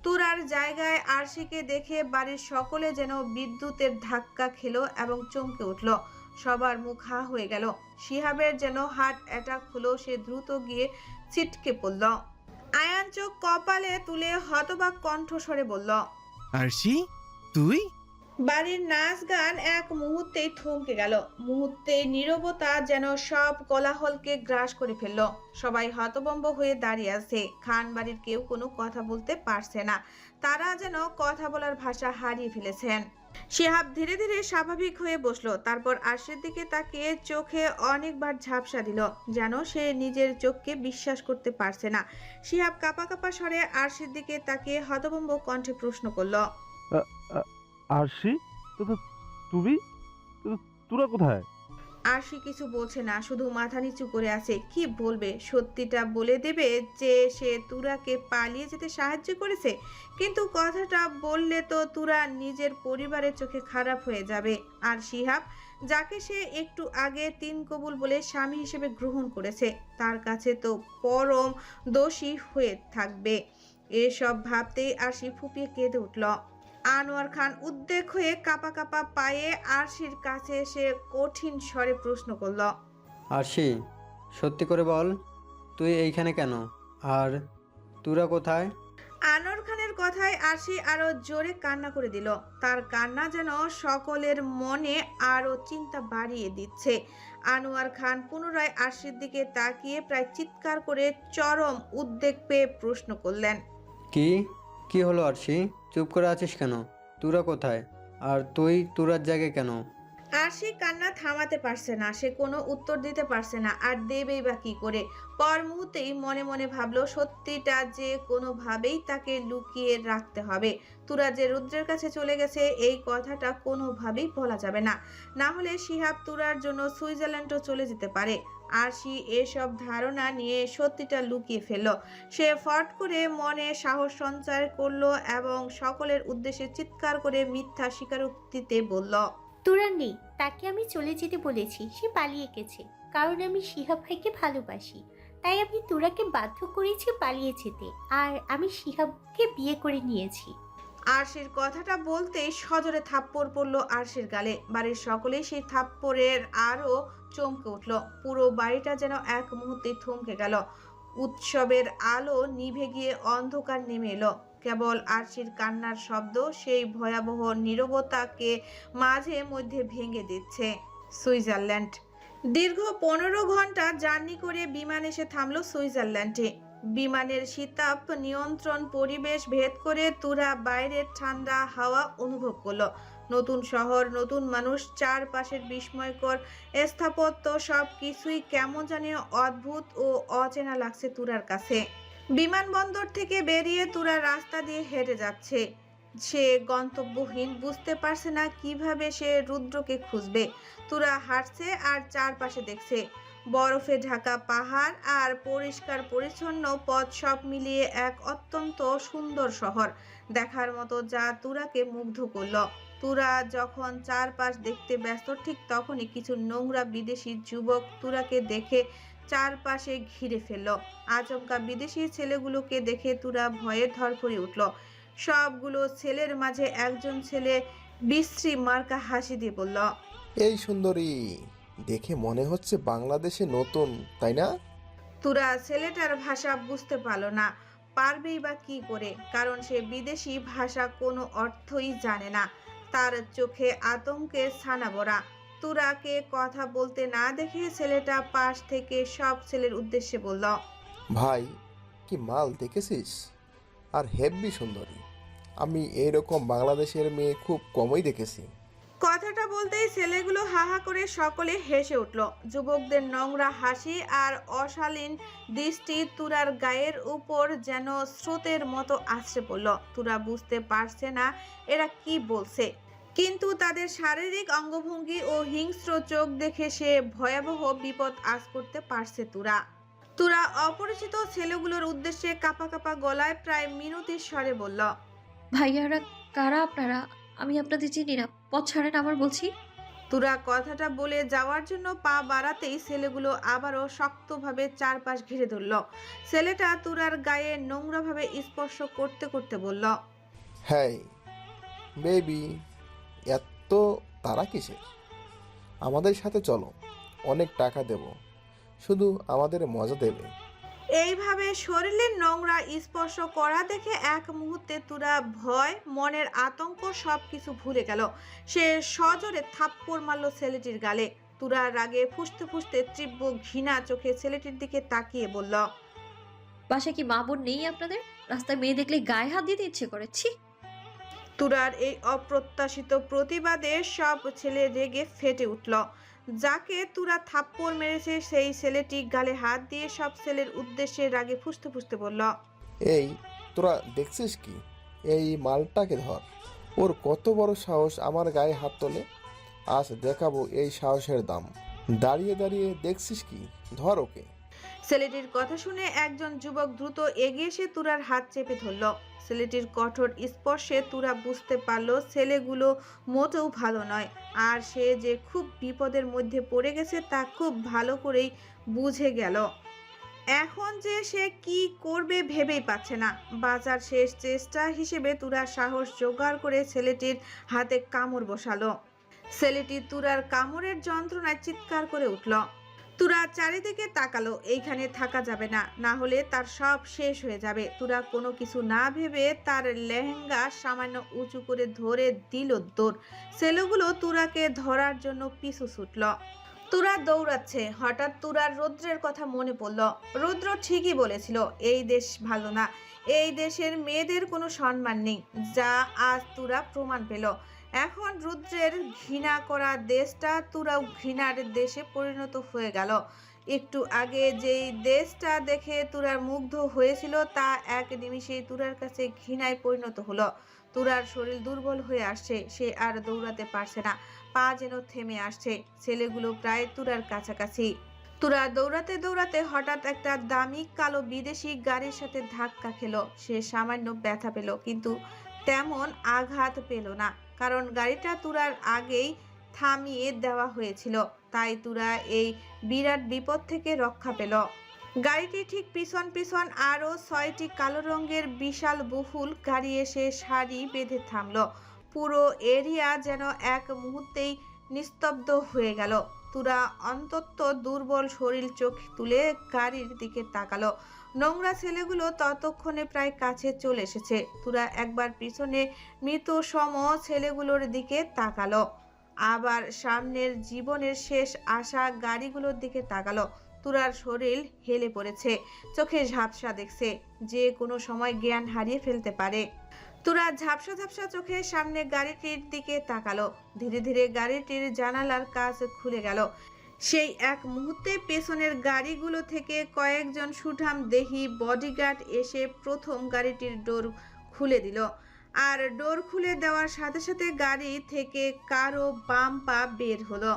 তুরার জায়গায় আরশিকে দেখে বাড়ির সকলে যেন বিদ্যুতের ধাক্কা খেলো এবং চমকে উঠলো। সবার মুখ হা হয়ে গেল। শিহাবের যেন হার্ট অ্যাটাক হলো। সে দ্রুত গিয়ে ছিটকে পড়ল। আয়ান চোখ কপালে তুলে হতবাক কণ্ঠস্বরে বলল। আরশি, তুই? বাড়ির নাচ গান এক মুহূর্তেই থমকে গেল। মুহূর্তে নীরবতা যেন সব কোলাহলকে গ্রাস করে ফেললো। সবাই হতভম্ব হয়ে দাঁড়িয়ে আছে। খান বাড়ির কেউ কোনো কথা বলতে পারছে না। তারা যেন কথা বলার ভাষা হারিয়ে ফেলেছেন। শিহাব ধীরে ধীরে স্বাভাবিক হয়ে বসলো। তারপর আরশির দিকে তাকিয়ে চোখে অনেকবার ঝাপসা দিল, যেন সে নিজের চোখকে বিশ্বাস করতে পারছে না। শিহাব কাঁপা কাঁপা স্বরে আরশির দিকে তাকিয়ে হতভম্ব কণ্ঠে প্রশ্ন করলো। আরশি, তুমি? তোরা কোথায়? আরশি কিছু বলছে না, শুধু মাথা নিচু করে আছে। কি বলবে? সত্যিটা বলে দেবে যে সে তুরাকে পালিয়ে যেতে সাহায্য করেছে, কিন্তু কথাটা বললে তো তুরা নিজের পরিবারের চোখে খারাপ হয়ে যাবে। আর শিহাব, যাকে সে একটু আগে 3 কবুল বলে স্বামী হিসেবে গ্রহণ করেছে, তার কাছে তো পরম দোষী হয়ে থাকবে। এসব ভাবতেই আরশি ফুপিয়ে কেঁদে উঠল। আনোয়ার খান উদ্বেগ হয়ে কাঁপা কাঁপা পায়ে আরশির কাছে এসে কঠিন স্বরে প্রশ্ন করল। আরশি, সত্যি করে বল, তুই এইখানে কেন? আর তোরা কোথায়? আনোয়ার খানের কথায় আরশি আরো জোরে কান্না করে দিল। তার কান্না যেন সকলের মনে আরো চিন্তা বাড়িয়ে দিচ্ছে। আনোয়ার খান পুনরায় আরশির দিকে তাকিয়ে প্রায় চিৎকার করে চরম উদ্বেগ পেয়ে প্রশ্ন করলেন। কি হলো আরশি? চুপ করে আছিস কেন? তোরা কোথায়? আর তুই তোরার জায়গায় কেন? আরশি কান্না থামাতে পারছে না। সে কোনো উত্তর দিতে পারছে না, আর দেবেই বা কি করে। পর মুহূর্তেই মনে মনে ভাবলো সত্যিটা যে কোনোভাবেই তাকে লুকিয়ে রাখতে হবে। তুরা যে রুদ্রের কাছে চলে গেছে এই কথাটা কোনোভাবেই বলা যাবে না, না হলে শিহাব তুরার জন্য সুইজারল্যান্ডও চলে যেতে পারে। আরশি এসব ধারণা নিয়ে সত্যিটা লুকিয়ে ফেলল। সে ফট করে মনে সাহস সঞ্চার করলো এবং সকলের উদ্দেশ্যে চিৎকার করে মিথ্যা স্বীকারোক্তিতে বলল। তুরা নেই, তাকে আমি চলে যেতে বলেছি। সে পালিয়ে গেছে, কারণ আমি শিহাব ভাইকে ভালোবাসি। তাই আমি তুরাকে বাধ্য করেছি পালিয়ে যেতে, আর আমি শিহাবকে বিয়ে করে নিয়েছি। আরশির কথাটা বলতেই সজোরে থাপ্পড় পড়ল আরশির গালে। বাড়ির সকলেই সেই থাপ্পড়ের আরো চমকে উঠল। পুরো বাড়িটা যেন এক মুহূর্তে থমকে গেল। উৎসবের আলো নিভে গিয়ে অন্ধকার নেমে এলো। কেবল আরশির কান্নার শব্দ সেই ভয়াবহ নীরবতাকে মাঝে মধ্যে ভেঙে দিচ্ছে। সুইজারল্যান্ড। দীর্ঘ 15 ঘন্টা জার্নি করে বিমান এসে থামলো সুইজারল্যান্ডে। বিমানের শীতাপ নিয়ন্ত্রণ পরিবেশ ভেদ করে তুরা বাইরের ঠান্ডা হাওয়া অনুভব করলো। নতুন শহর, নতুন মানুষ, চারপাশের বিস্ময়কর স্থাপত্য, সব কিছুই কেমন জানি অদ্ভুত ও অচেনা লাগছে তুরার কাছে। বিমানবন্দর থেকে বেরিয়ে তুরা রাস্তা দিয়ে হেঁটে যাচ্ছে। সে গন্তব্যহীন, বুঝতে পারছে না কিভাবে সে রুদ্রকে খুঁজবে। তুরা হাঁটছে আর চারপাশে দেখছে। বরফে ঢাকা পাহাড় আর পরিষ্কার পরিচ্ছন্ন পথ সব মিলিয়ে এক অত্যন্ত সুন্দর শহর দেখার মতো, যা তুরাকে মুগ্ধ করলো। তুরা যখন চারপাশ দেখতে ব্যস্ত, ঠিক তখনই কিছু নোংরা বিদেশি যুবক তুরাকে দেখে চারপাশে ঘিরে ফেলল। আচমকা বিদেশি ছেলেগুলোকে দেখে তুরা ভয়ে ধরফরে উঠল। সবগুলো ছেলের মাঝে একজন ছেলে বিশ্রী মার্কা হাসি দিয়ে বলল, এই সুন্দরী, দেখে মনে হচ্ছে বাংলাদেশে নতুন, তাই না? তুরা ছেলেটার ভাষা বুঝতে পারল না, পারবেই বা কি করে, কারণ সে বিদেশি ভাষা কোনো অর্থই জানে না। তার চোখে আতঙ্কের ছানা ভরা। তুরাকে কথা বলতে না দেখে ছেলেটা পাশ থেকে সব ছেলের উদ্দেশ্যে বলল, ভাই, কি মাল দেখেছিস? আর হেব্বি সুন্দরী। আমি এইরকম বাংলাদেশের মেয়ে খুব কমই দেখেছি। কথাটা বলতেই ছেলেগুলো হাহা করে সকলে হেসে উঠল। যুবকদের নোংরা হাসি আর অশালীন দৃষ্টি তুরার গায়ের উপর যেন স্রোতের মতো আছড়ে পড়ল। তুরা বুঝতে পারছে না এরা কি বলছে, কিন্তু তাদের শারীরিক অঙ্গভঙ্গি ও হিংস্র চোখ দেখে সে ভয়াবহ বিপদ আজ করতে পারছে। তুরা অপরিচিত ছেলেগুলোর উদ্দেশ্যে কাঁপা কাঁপা গলায় প্রায় মিনতির স্বরে বলল, ভাইয়ারা কারা আপনারা? আমি আপনাদের চিনি না, পথ ছাড়েন আমার বলছি। তুরা কথাটা বলে যাওয়ার জন্য পা বাড়াতেই ছেলেগুলো আবারও শক্তভাবে চারপাশ ঘিরে ধরল। ছেলেটা তুরার গায়ে নোংরাভাবে স্পর্শ করতে করতে বলল, হ্যাঁ বেবি, এত তারা কিসের? আমাদের সাথে চলো, অনেক টাকা দেব, শুধু আমাদের মজা দেবে। এইভাবে শরীরের নোংরা স্পর্শ করা দেখে এক মুহূর্তে তুরা ভয়, মনের আতঙ্ক সবকিছু ভুলে গেল। সে সজোরে থাপ্পড় মারল ছেলেটির গালে। তুরা রাগে ফুঁসতে ফুঁসতে তীব্র ঘৃণা চোখে ছেলেটির দিকে তাকিয়ে বলল, বাসায় কি মা বোন নেই আপনাদের? রাস্তায় মেয়ে দেখলে গায়ে হাত দিতে ইচ্ছে করেছি। তুরার এই অপ্রত্যাশিত প্রতিবাদে সব ছেলে রেগে ফেটে উঠল। যাকে তুরা থাপ্পড় মেরেছে সেই ছেলেটি গালে হাত দিয়ে সব ছেলের উদ্দেশ্যে রাগে ফুঁসতে ফুঁসতে বলল, এই তোরা দেখছিস কি? এই মালটাকে ধর, ওর কত বড় সাহস আমার গায়ে হাত তোলে। আজ দেখাবো এই সাহসের দাম। দাঁড়িয়ে দাঁড়িয়ে দেখছিস কি? ধর ওকে। ছেলেটির কথা শুনে একজন যুবক দ্রুত এগিয়ে এসে তুরার হাত চেপে ধরল। ছেলেটির কঠোর স্পর্শে তুরা বুঝতে পারল ছেলেগুলো মোটেও ভালো নয়, আর সে যে খুব বিপদের মধ্যে পড়ে গেছে তা খুব ভালো করেই বুঝে গেল। এখন যে সে কি করবে ভেবেই পাচ্ছে না। বাঁচার শেষ চেষ্টা হিসেবে তুরা সাহস জোগাড় করে ছেলেটির হাতে কামড় বসালো। ছেলেটি তুরার কামড়ের যন্ত্রণায় চিৎকার করে উঠল। তুরা চারিদিকে তাকালো, এইখানে থাকা যাবে না, না হলে তার সব শেষ হয়ে যাবে। তুরা কোনো কিছু না ভেবে তার লেহেঙ্গা সামান্য উঁচু করে ধরে দিল দৌড়। ছেলেগুলো তুরাকে ধরার জন্য পিছু ছুটল। তুরা দৌড়াচ্ছে, হঠাৎ তুরার রৌদ্রের কথা মনে পড়ল। রৌদ্র ঠিকই বলেছিল, এই দেশ ভালো না, এই দেশের মেয়েদের কোনো সম্মান নেই, যা আজ তুরা প্রমাণ পেল। এখন রুদ্রের ঘৃণা করা দেশটা তুরাও ঘৃণার দেশে পরিণত হয়ে গেল। একটু আগে যেই দেশটা দেখে তুরার মুগ্ধ হয়েছিল তা এক নিমিষেই তুরার কাছে ঘৃণায় পরিণত হলো। তুরার শরীর দুর্বল হয়ে আসছে, সে আর দৌড়াতে পারছে না, পা যেন থেমে আসছে। ছেলেগুলো প্রায় তুরার কাছাকাছি। তুরা দৌড়াতে দৌড়াতে হঠাৎ একটা দামি কালো বিদেশি গাড়ির সাথে ধাক্কা খেলো। সে সামান্য ব্যথা পেল, কিন্তু তেমন আঘাত পেল না, কারণ গাড়িটা তুরার আগেই থামিয়ে দেওয়া হয়েছিল। তাই তুরা এই বিরাট বিপদ থেকে রক্ষা পেল। গাড়িটি ঠিক পিছন পিছন আরও 6টি কালো রঙের বিশাল বহুল গাড়ি এসে সারি বেঁধে থামলো। পুরো এরিয়া যেন এক মুহূর্তেই নিস্তব্ধ হয়ে গেল। তুরা অন্তত দুর্বল শরীর চোখ তুলে গাড়ির দিকে তাকালো। নোংরা ছেলেগুলো ততক্ষণে প্রায় কাছে চলে এসেছে। তুরা একবার পিছনে মৃত সম ছেলেগুলোর দিকে তাকালো, আবার সামনের জীবনের শেষ আশা গাড়িগুলোর দিকে তাকালো। তুরার শরীর হেলে পড়েছে, চোখে ঝাপসা দেখছে, যে কোনো সময় জ্ঞান হারিয়ে ফেলতে পারে। তুরা ঝাপসা ঝাপসা চোখে সামনে গাড়িটির দিকে তাকালো। ধীরে ধীরে গাড়িটির জানালার কাজ খুলে গেল। সেই এক মুহূর্তে পেছনের গাড়িগুলো থেকে কয়েকজন সুঠাম দেহি বডিগার্ড এসে প্রথম গাড়িটির ডোর খুলে দিল। আর ডোর খুলে দেওয়ার সাথে সাথে গাড়ি থেকে কারো বাম পা বের হলো।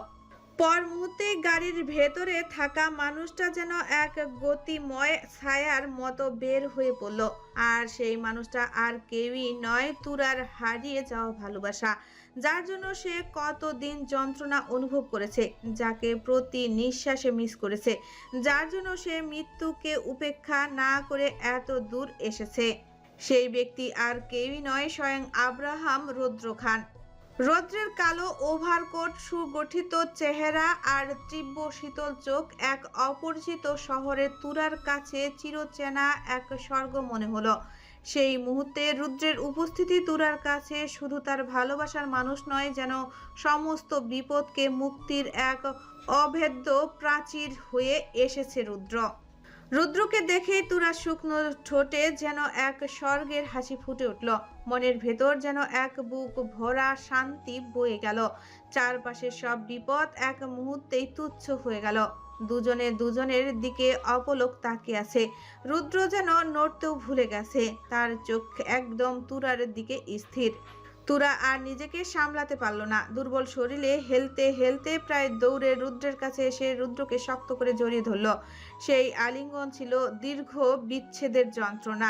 পর মুহূর্তে গাড়ির ভেতরে থাকা মানুষটা যেন এক গতিময় ছায়ার মতো বের হয়ে পড়ল। আর সেই মানুষটা আর কেউই নয়, তুরার হারিয়ে যাওয়া ভালোবাসা, যার জন্য সে কতদিন যন্ত্রণা অনুভব করেছে, যাকে প্রতি নিঃশ্বাসে মিস করেছে, যার জন্য সে মৃত্যুকে উপেক্ষা না করে এত দূর এসেছে। সেই ব্যক্তি আর কেউই নয়, স্বয়ং আব্রাহাম রুদ্র খান। রৌদ্রের কালো ওভারকোট, সুগঠিত চেহারা আর তীব্র শীতল চোখ এক অপরিচিত শহরের তুরার কাছে চিরচেনা এক স্বর্গ মনে হলো। সেই মুহূর্তে রুদ্রের উপস্থিতি তুরার কাছে শুধু তার ভালোবাসার মানুষ নয়, যেন সমস্ত বিপদকে মুক্তির এক অভেদ্য প্রাচীর হয়ে এসেছে রুদ্রকে দেখেই তুরা শুকনো ঠোঁটে যেন এক স্বর্গের হাসি ফুটে উঠল। মনের ভেতর যেন এক বুক ভরা শান্তি বয়ে গেল। চারপাশের সব বিপদ এক মুহূর্তেই তুচ্ছ হয়ে গেল। দুজনে দুজনের দিকে অপলক তাকিয়ে আছে। রুদ্র যেন নড়তেও ভুলে গেছে, তার চোখ একদম তুরার দিকে স্থির। তুরা আর নিজেকে সামলাতে পারল না। দুর্বল শরীরে হেলতে হেলতে প্রায় দৌড়ে রুদ্রের কাছে এসে রুদ্রকে শক্ত করে জড়িয়ে ধরল। সেই আলিঙ্গন ছিল দীর্ঘ বিচ্ছেদের যন্ত্রণা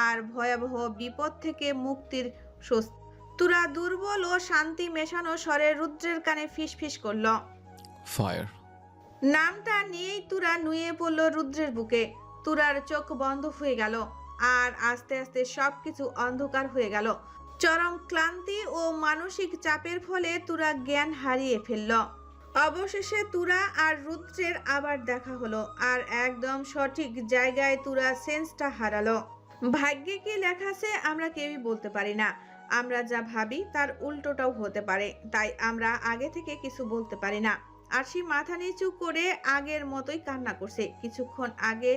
আর ভয়াবহ বিপদ থেকে মুক্তির স্বস্তি। তুরা দুর্বল ও শান্তি মেশানো স্বরে রুদ্রের কানে ফিসফিস করল। ফায়ার। নামটা নিয়েই তুরা নুয়ে পড়ল রুদ্রের বুকে। তুরার চোখ বন্ধ হয়ে গেল আর আস্তে আস্তে সবকিছু অন্ধকার হয়ে গেল। চরম ক্লান্তি ও মানসিক চাপের ফলে তুরা জ্ঞান হারিয়ে ফেলল। অবশেষে তুরা আর রুদ্রের আবার দেখা হলো, আর একদম সঠিক জায়গায় তুরা সেন্সটা হারালো। ভাগ্যে কি লেখা আছে আমরা কেউই বলতে পারি না। আমরা যা ভাবি তার উল্টোটাও হতে পারে, তাই আমরা আগে থেকে কিছু বলতে পারি না। আরশি মাথা নিচু করে আগের মতোই কান্না করছে। কিছুক্ষণ আগে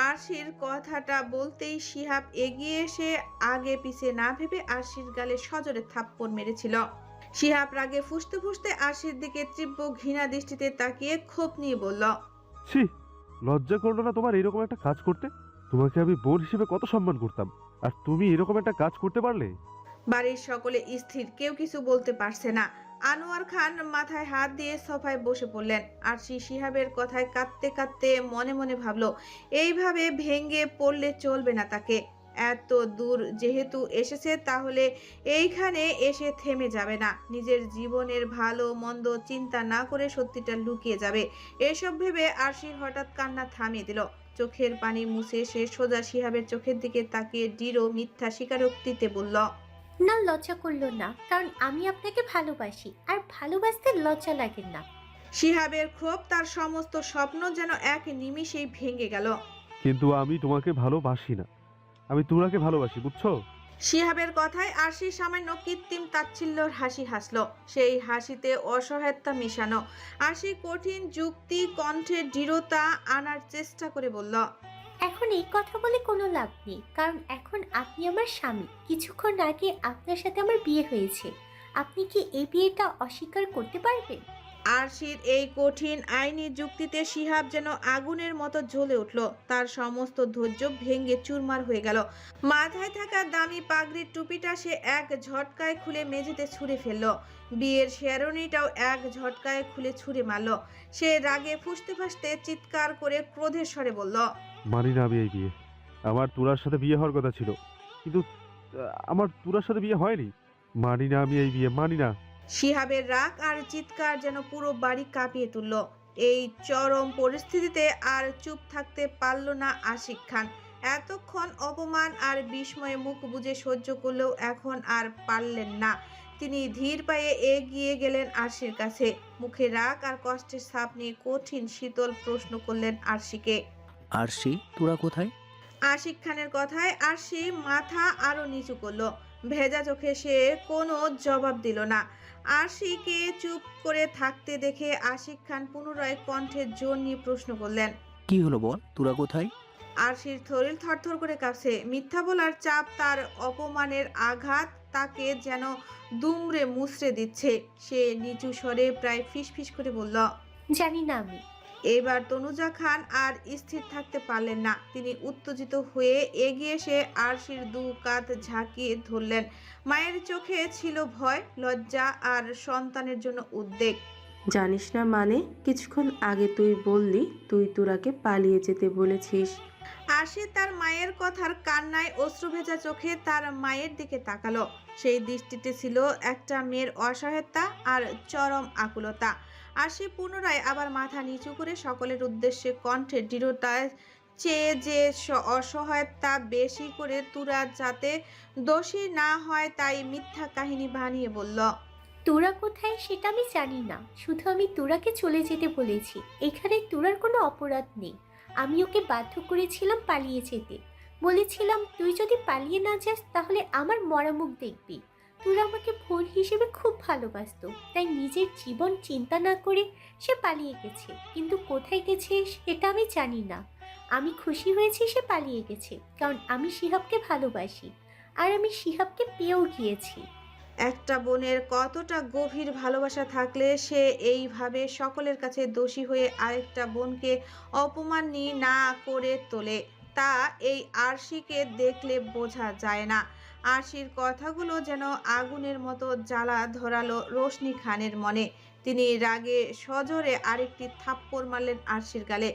আরশির কথাটা বলতেই শিহাব এগিয়ে এসে আগে পিছে না ভেবে আরশির গালে সজোরে থাপ্পড় মেরেছিল। শিহাব রাগে ফুঁসতে ফুঁসতে আরশির দিকে তীব্র ঘৃণা দৃষ্টিতে তাকিয়ে ক্ষোভ নিয়ে বলল, ছি, লজ্জা করলো না তোমার এরকম একটা কাজ করতে? তোমাকে আমি বোন হিসেবে কত সম্মান করতাম, আর তুমি এরকম একটা কাজ করতে পারলে? বাড়ির সকলে স্থির, কেউ কিছু বলতে পারছে না। আনোয়ার খান মাথায় হাত দিয়ে সোফায় বসে পড়লেন। আরশি শিহাবের কথায় কাঁদতে কাঁদতে মনে মনে ভাবলো, এইভাবে ভেঙে পড়লে চলবে না তাকে। এত দূর যেহেতু এসেছে, তাহলে এইখানে এসে থেমে যাবে না। নিজের জীবনের ভালো মন্দ চিন্তা না করে সত্যিটা লুকিয়ে যাবে। এসব ভেবে আরশির হঠাৎ কান্না থামিয়ে দিল। চোখের পানি মুছে সে সোজা শিহাবের চোখের দিকে তাকিয়ে দৃঢ় মিথ্যা স্বীকারোক্তিতে বলল, না, লজ্জা করলো না, কারণ আমি আপনাকে ভালোবাসি, আর ভালোবাসতে লজ্জা লাগে না। শিহাবের ক্ষোভ, তার সমস্ত স্বপ্ন যেন এক নিমিষেই ভেঙে গেল। কিন্তু আমি তোমাকে ভালোবাসি না, আমি তুরাকে ভালোবাসি, বুঝছো? শিহাবের কথায় আরশি সামান্য কৃত্রিম তাচ্ছিল্যর হাসি হাসলো। সেই হাসিতে অসহায়তা মেশানো। আরশি কঠিন যুক্তি কণ্ঠে দৃঢ়তা আনার চেষ্টা করে বলল, এখন এই কথা বলে কোনো লাভ নেই, কারণ এখন আপনি আমার স্বামী। কিছুক্ষণ আগে আপনার সাথে আমার বিয়ে হয়েছে। আপনি কি এই বিয়েটা অস্বীকার করতে পারবেন? আরশির এই কঠিন আইনি যুক্তিতে শিহাব যেন আগুনের মতো জ্বলে উঠল। তার সমস্ত ধৈর্য ভেঙে চুরমার হয়ে গেল। মাথায় থাকা দামি পাগড়ির টুপিটা সে এক ঝটকায় খুলে মেঝেতে ছুঁড়ে ফেলল। বিয়ের শেরওয়ানিটাও এক ঝটকায় খুলে ছুঁড়ে মারল। সে রাগে ফুঁসতে ফুঁসতে চিৎকার করে ক্রোধের স্বরে বলল, মানি না আমি এই বিয়ে। আমার তুরার সাথে বিয়ে হওয়ার কথা ছিল, কিন্তু আমার তুরার সাথে বিয়ে হয়নি। মানি না আমি এই বিয়ে, মানি না। শিহাবের রাগ আর চিৎকার যেন পুরো বাড়ি কাঁপিয়ে তুলল। এই চরম পরিস্থিতিতে আর চুপ থাকতে পারল না আশিক খান। এতক্ষণ অপমান আর বিস্ময়ে মুখ বুজে সহ্য করলেও এখন আর পারলেন না। তিনি ধীর পায়ে এগিয়ে গেলেন আরশির কাছে। মুখে রাগ আর কষ্টের ছাপ নিয়ে কঠিন শীতল প্রশ্ন করলেন আরশিকে, আরশি, তোরা কোথায়? আশিক খানের কথায় আরশি মাথা আরো নিচু করলো। ভেজা চোখে সে কোনো জবাব দিল না। আরশিকে চুপ করে থাকতে দেখে আশিক খান পুনরায় কণ্ঠে জোর নিয়ে প্রশ্ন করলেন, কি হলো বল, তোরা কোথায়? আরশির শরীর থরথর করে কাঁপছে। মিথ্যা বলার চাপ, তার অপমানের আঘাত তাকে যেন দুমড়ে মুচড়ে দিচ্ছে। সে নিচু স্বরে প্রায় ফিসফিস করে বলল, জানি না আমি। এবার তনুজা খান আর স্থির থাকতে পারলেন না। তিনি উত্তেজিত হয়ে এগিয়ে এসে আরশির দু কাঁধ ঝাঁকিয়ে ধরলেন। মায়ের চোখে ছিল ভয়, লজ্জা আর সন্তানের জন্য উদ্বেগ। জানিস না মানে? কিছুক্ষণ আগে তুই বললি তুই তুরাকে পালিয়ে যেতে বলেছিস। আরশি তার মায়ের কথার কান্নায় অশ্রুভেজা চোখে তার মায়ের দিকে তাকালো। সেই দৃষ্টিতে ছিল একটা মেয়ের অসহায়তা আর চরম আকুলতা। আরশি পুনরায় আবার মাথা নিচু করে সকলের উদ্দেশ্যে কণ্ঠে দৃঢ়তায় চেয়ে যে অসহায়তা বেশি করে তুরা যাতে দোষী না হয় তাই মিথ্যা কাহিনী বানিয়ে বলল। তোরা কোথায় সেটা আমি জানি না, শুধু আমি তোরাকে চলে যেতে বলেছি। এখানে তোরার কোনো অপরাধ নেই। আমি ওকে বাধ্য করেছিলাম পালিয়ে যেতে। বলেছিলাম তুই যদি পালিয়ে না যাস তাহলে আমার মরা মুখ দেখবি। তোরা আমাকে বোন হিসেবে খুব ভালোবাসতো, তাই নিজের জীবন চিন্তা না করে সে পালিয়ে গেছে। কিন্তু কোথায় গেছে সেটা আমি জানি না। আমি খুশি হয়েছি সে পালিয়ে গেছে, কারণ আমি শিহাবকে ভালোবাসি আর আমি শিহাবকে পেয়েও গিয়েছি। একটা বোনের কতটা গভীর ভালোবাসা থাকলে সে এইভাবে সকলের কাছে দোষী হয়ে আরেকটা বোনকে অপমানী না করে তোলে তা এই আরশিকে দেখলে বোঝা যায় না। আরশির কথাগুলো যেন আগুনের মতো জ্বালা ধরালো রোশনি খানের মনে। তিনি রাগে সজোরে আরেকটি থাপ্পড় মারলেন আরশির গালে।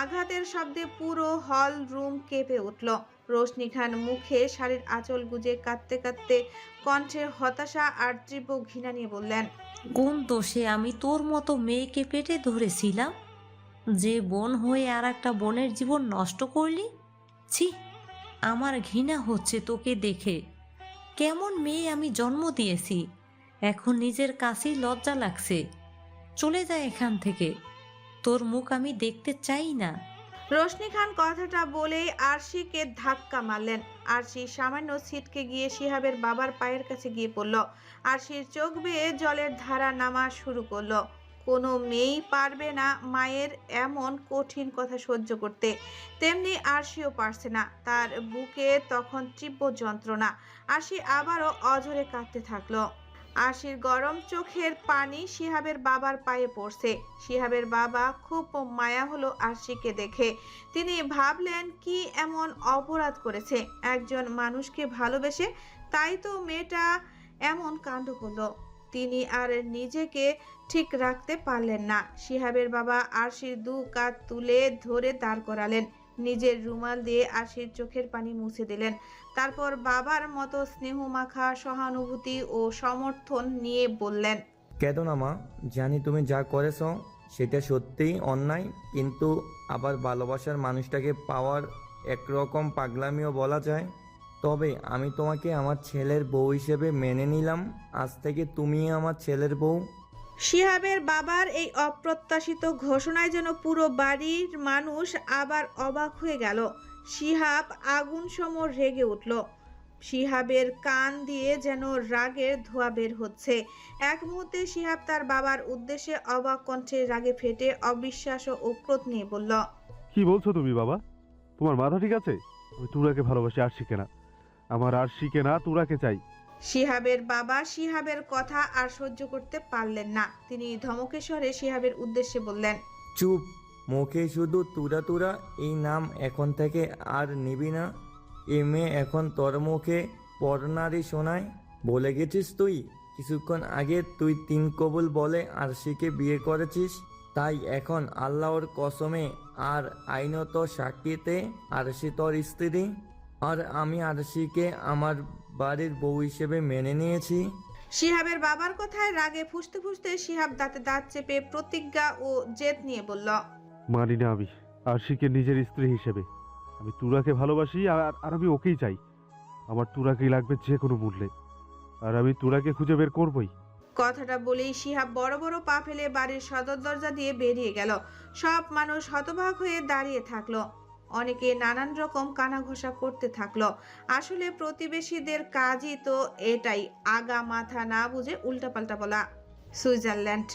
আঘাতের শব্দে পুরো হল রুম কেঁপে উঠল। রোশনি খান মুখে শাড়ির আঁচল গুজে কাঁদতে কাঁদতে কণ্ঠে হতাশা আর তীব্র ঘৃণা নিয়ে বললেন, কোন দোষে আমি তোর মতো মেয়েকে পেটে ধরেছিলাম যে বোন হয়ে আর একটা বোনের জীবন নষ্ট করলি? ছি, আমার ঘৃণা হচ্ছে তোকে দেখে। কেমন মেয়ে আমি জন্ম দিয়েছি, এখন নিজের কাছেই লজ্জা লাগছে। চলে যায় এখান থেকে, তোর মুখ আমি দেখতে চাই না। রোশনি খান কথাটা বলেই আরশিকে ধাক্কা মারলেন। আরশি সামান্য ছিটকে গিয়ে শিহাবের বাবার পায়ের কাছে গিয়ে পড়ল। আরশির চোখ বেয়ে জলের ধারা নামা শুরু করলো। কোনো মেয়েই পারবে না মায়ের এমন কঠিন কথা সহ্য করতে, তেমনি আরশিও পারছে না। তার বুকে তখন তীব্র যন্ত্রণা। আরশি আবারও অঝরে কাঁদতে থাকলো। আরশির গরম চোখের পানি শিহাবের বাবার পায়ে পড়ছে। শিহাবের বাবা খুব মায়া হলো আরশিকে দেখে। তিনি ভাবলেন কি এমন অপরাধ করেছে একজন মানুষকে ভালোবেসে, তাই তো মেয়েটা এমন কাণ্ড করলো। তিনি আর নিজেকে ঠিক রাখতে পারলেন না। শিহাবের বাবা আরশির দু কাঁধ তুলে ধরে দাঁড় করালেন। নিজের রুমাল দিয়ে আরশির চোখের পানি মুছে দিলেন। তারপর বাবার মতো স্নেহমাখা সহানুভূতি ও সমর্থন নিয়ে বললেন, কেঁদো না মা, জানি তুমি যা করেছো সেটা সত্যিই অন্যায়, কিন্তু আবার ভালোবাসার মানুষটাকে পাওয়ার একরকম পাগলামিও বলা যায়। তবে আমি তোমাকে আমার ছেলের বউ হিসেবে মেনে নিলাম। আজ থেকে তুমি আমার ছেলের বউ। শিহাবের বাবার এই অপ্রত্যাশিত ঘোষণায় যেন পুরো বাড়ির মানুষ আবার অবাক হয়ে গেল। শিহাব আগুন সম রেগে উঠল। শিহাবের কান দিয়ে যেন রাগের ধোঁয়া বের হচ্ছে। এক মুহূর্তে শিহাব তার বাবার উদ্দেশ্যে অবাক কণ্ঠে রাগে ফেটে অবিশ্বাস ও ক্রোধ নিয়ে বলল, কি বলছো তুমি বাবা? তোমার মাথা ঠিক আছে? আমি তুরাকে ভালোবাসি, আরশিকে না। আমার আরশিকে না, তুরাকে চাই। শিহাবের বাবা শিহাবের কথা আর সহ্য করতে পারলেন না। তিনি ধমকেশ্বরে শিহাবের উদ্দেশ্যে বললেন, চুপ, মুখে শুধু তুরা তুরা এই নাম এখন থেকে আর নিবি না। এ মেয়ে এখন তোর মুখে পরনারী শোনায়। বলে গেছিস তুই কিছুক্ষণ আগে তুই 3 কবুল বলে আরশিকে বিয়ে করেছিস, তাই এখন আল্লাহর কসমে আর আইনত সাক্ষীতে আরশি তোর স্ত্রী, আর আমি আরশিকে আমার বাড়ির বউ হিসেবে মেনে নিয়েছি। শিহাবের বাবার কথায় রাগে ফুঁসতে ফুঁসতে শিহাব দাঁতে দাঁত চেপে প্রতিজ্ঞা ও জেদ নিয়ে বলল, মানি না আমি আরশিকে নিজের স্ত্রী হিসেবে। আমি তুরাকে ভালোবাসি আর আমি ওকেই চাই। আমার তুরাকেই লাগবে যে কোনো মূল্যে, আর আমি তুরাকে খুঁজে বের করবই। কথাটা বলেই শিহাব বড় বড় পা ফেলে বাড়ির সদর দরজা দিয়ে বেরিয়ে গেল। সব মানুষ হতবাক হয়ে দাঁড়িয়ে থাকলো। অনেকে নানান রকম কানাঘোষা করতে থাকলো। আসলে প্রতিবেশীদের কাজই তো এটাই, আগা মাথা না বুঝে উল্টাপাল্টা বলা। সুইজারল্যান্ড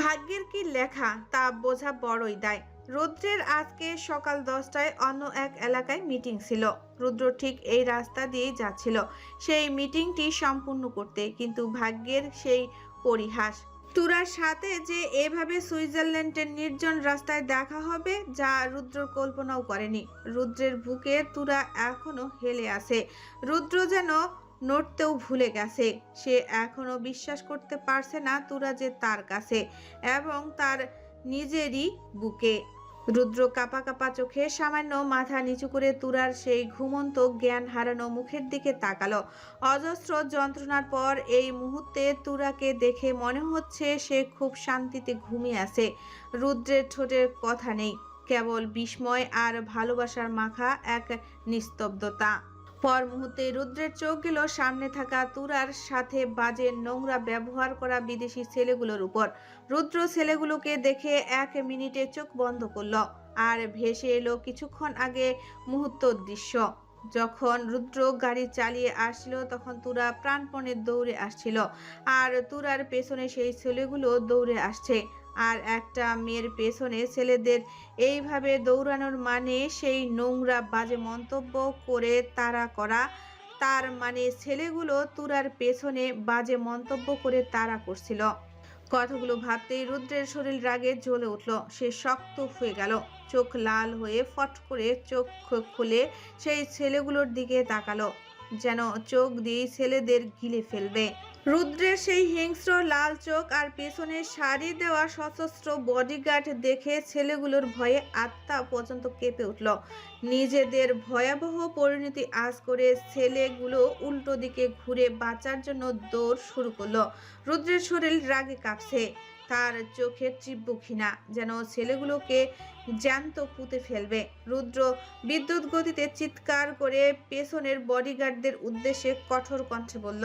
ভাগ্যের কি লেখা তা বোঝা বড়ই দায়। রুদ্রের আজকে সকাল 10টায় অন্য এক এলাকায় মিটিং ছিল। রুদ্র ঠিক এই রাস্তা দিয়েই যাচ্ছিল সেই মিটিংটি সম্পূর্ণ করতে, কিন্তু ভাগ্যের সেই পরিহাস। তুরার সাথে যে এভাবে সুইজারল্যান্ডের নির্জন রাস্তায় দেখা হবে যা রুদ্র কল্পনাও করেনি। রুদ্রের বুকে তুরা এখনো হেলে আছে। রুদ্র যেন নড়তেও ভুলে গেছে। সে এখনো বিশ্বাস করতে পারছে না তুরা যে তার কাছে এবং তার নিজেরই বুকে। রুদ্র কাপা কাপা চোখে সামান্য মাথা নিচু করে তুরার সেই ঘুমন্ত জ্ঞান হারানো মুখের দিকে তাকালো। অজস্র যন্ত্রণার পর এই মুহূর্তে তুরাকে দেখে মনে হচ্ছে সে খুব শান্তিতে ঘুমিয়ে আছে। রুদ্রের ঠোঁটের কথা নেই, কেবল বিস্ময় আর ভালোবাসার মাখা এক নিস্তব্ধতা। পর মুহূর্তে রুদ্রের চোখ গেল সামনে থাকা তুরার সাথে বাজে নোংরা ব্যবহার করা বিদেশি ছেলেগুলোর উপর। রুদ্র ছেলেগুলোকে দেখে 1 মিনিটে চোখ বন্ধ করলো আর ভেসে এলো কিছুক্ষণ আগে মুহূর্তের দৃশ্য। যখন রুদ্র গাড়ি চালিয়ে আসছিল তখন তুরা প্রাণপণে দৌড়ে আসছিল আর তুরার পেছনে সেই ছেলেগুলো দৌড়ে আসছে। আর একটা মেয়ের পেছনে ছেলেদের এইভাবে দৌড়ানোর মানে সেই নোংরা বাজে মন্তব্য করে তাড়া করা। তার মানে ছেলেগুলো তুরার পেছনে বাজে মন্তব্য করে তাড়া করছিল। কথাগুলো ভাবতেই রুদ্রের শরীর রাগে জ্বলে উঠল। সে শক্ত হয়ে গেল, চোখ লাল হয়ে ফট করে চোখ খুলে সেই ছেলেগুলোর দিকে তাকালো, যেন চোখ দিয়ে ছেলেদের গিলে ফেলবে। রুদ্রের সেই হিংস্র লাল চোখ আর পেছনে শাড়ি দেওয়া সশস্ত্র বডিগার্ড দেখে ছেলেগুলোর ভয়ে আত্মা পর্যন্ত কেঁপে উঠল। নিজেদের ভয়াবহ পরিণতি আজ করে ছেলেগুলো উল্টো দিকে ঘুরে বাঁচার জন্য দৌড় শুরু করলো। রুদ্রের শরীর রাগে কাঁপছে, তার চোখে তীব্র ঘৃণা, যেন ছেলেগুলোকে জ্যান্ত পুঁতে ফেলবে। রুদ্র বিদ্যুৎ গতিতে চিৎকার করে পেছনের বডিগার্ডদের উদ্দেশ্যে কঠোর কণ্ঠে বলল,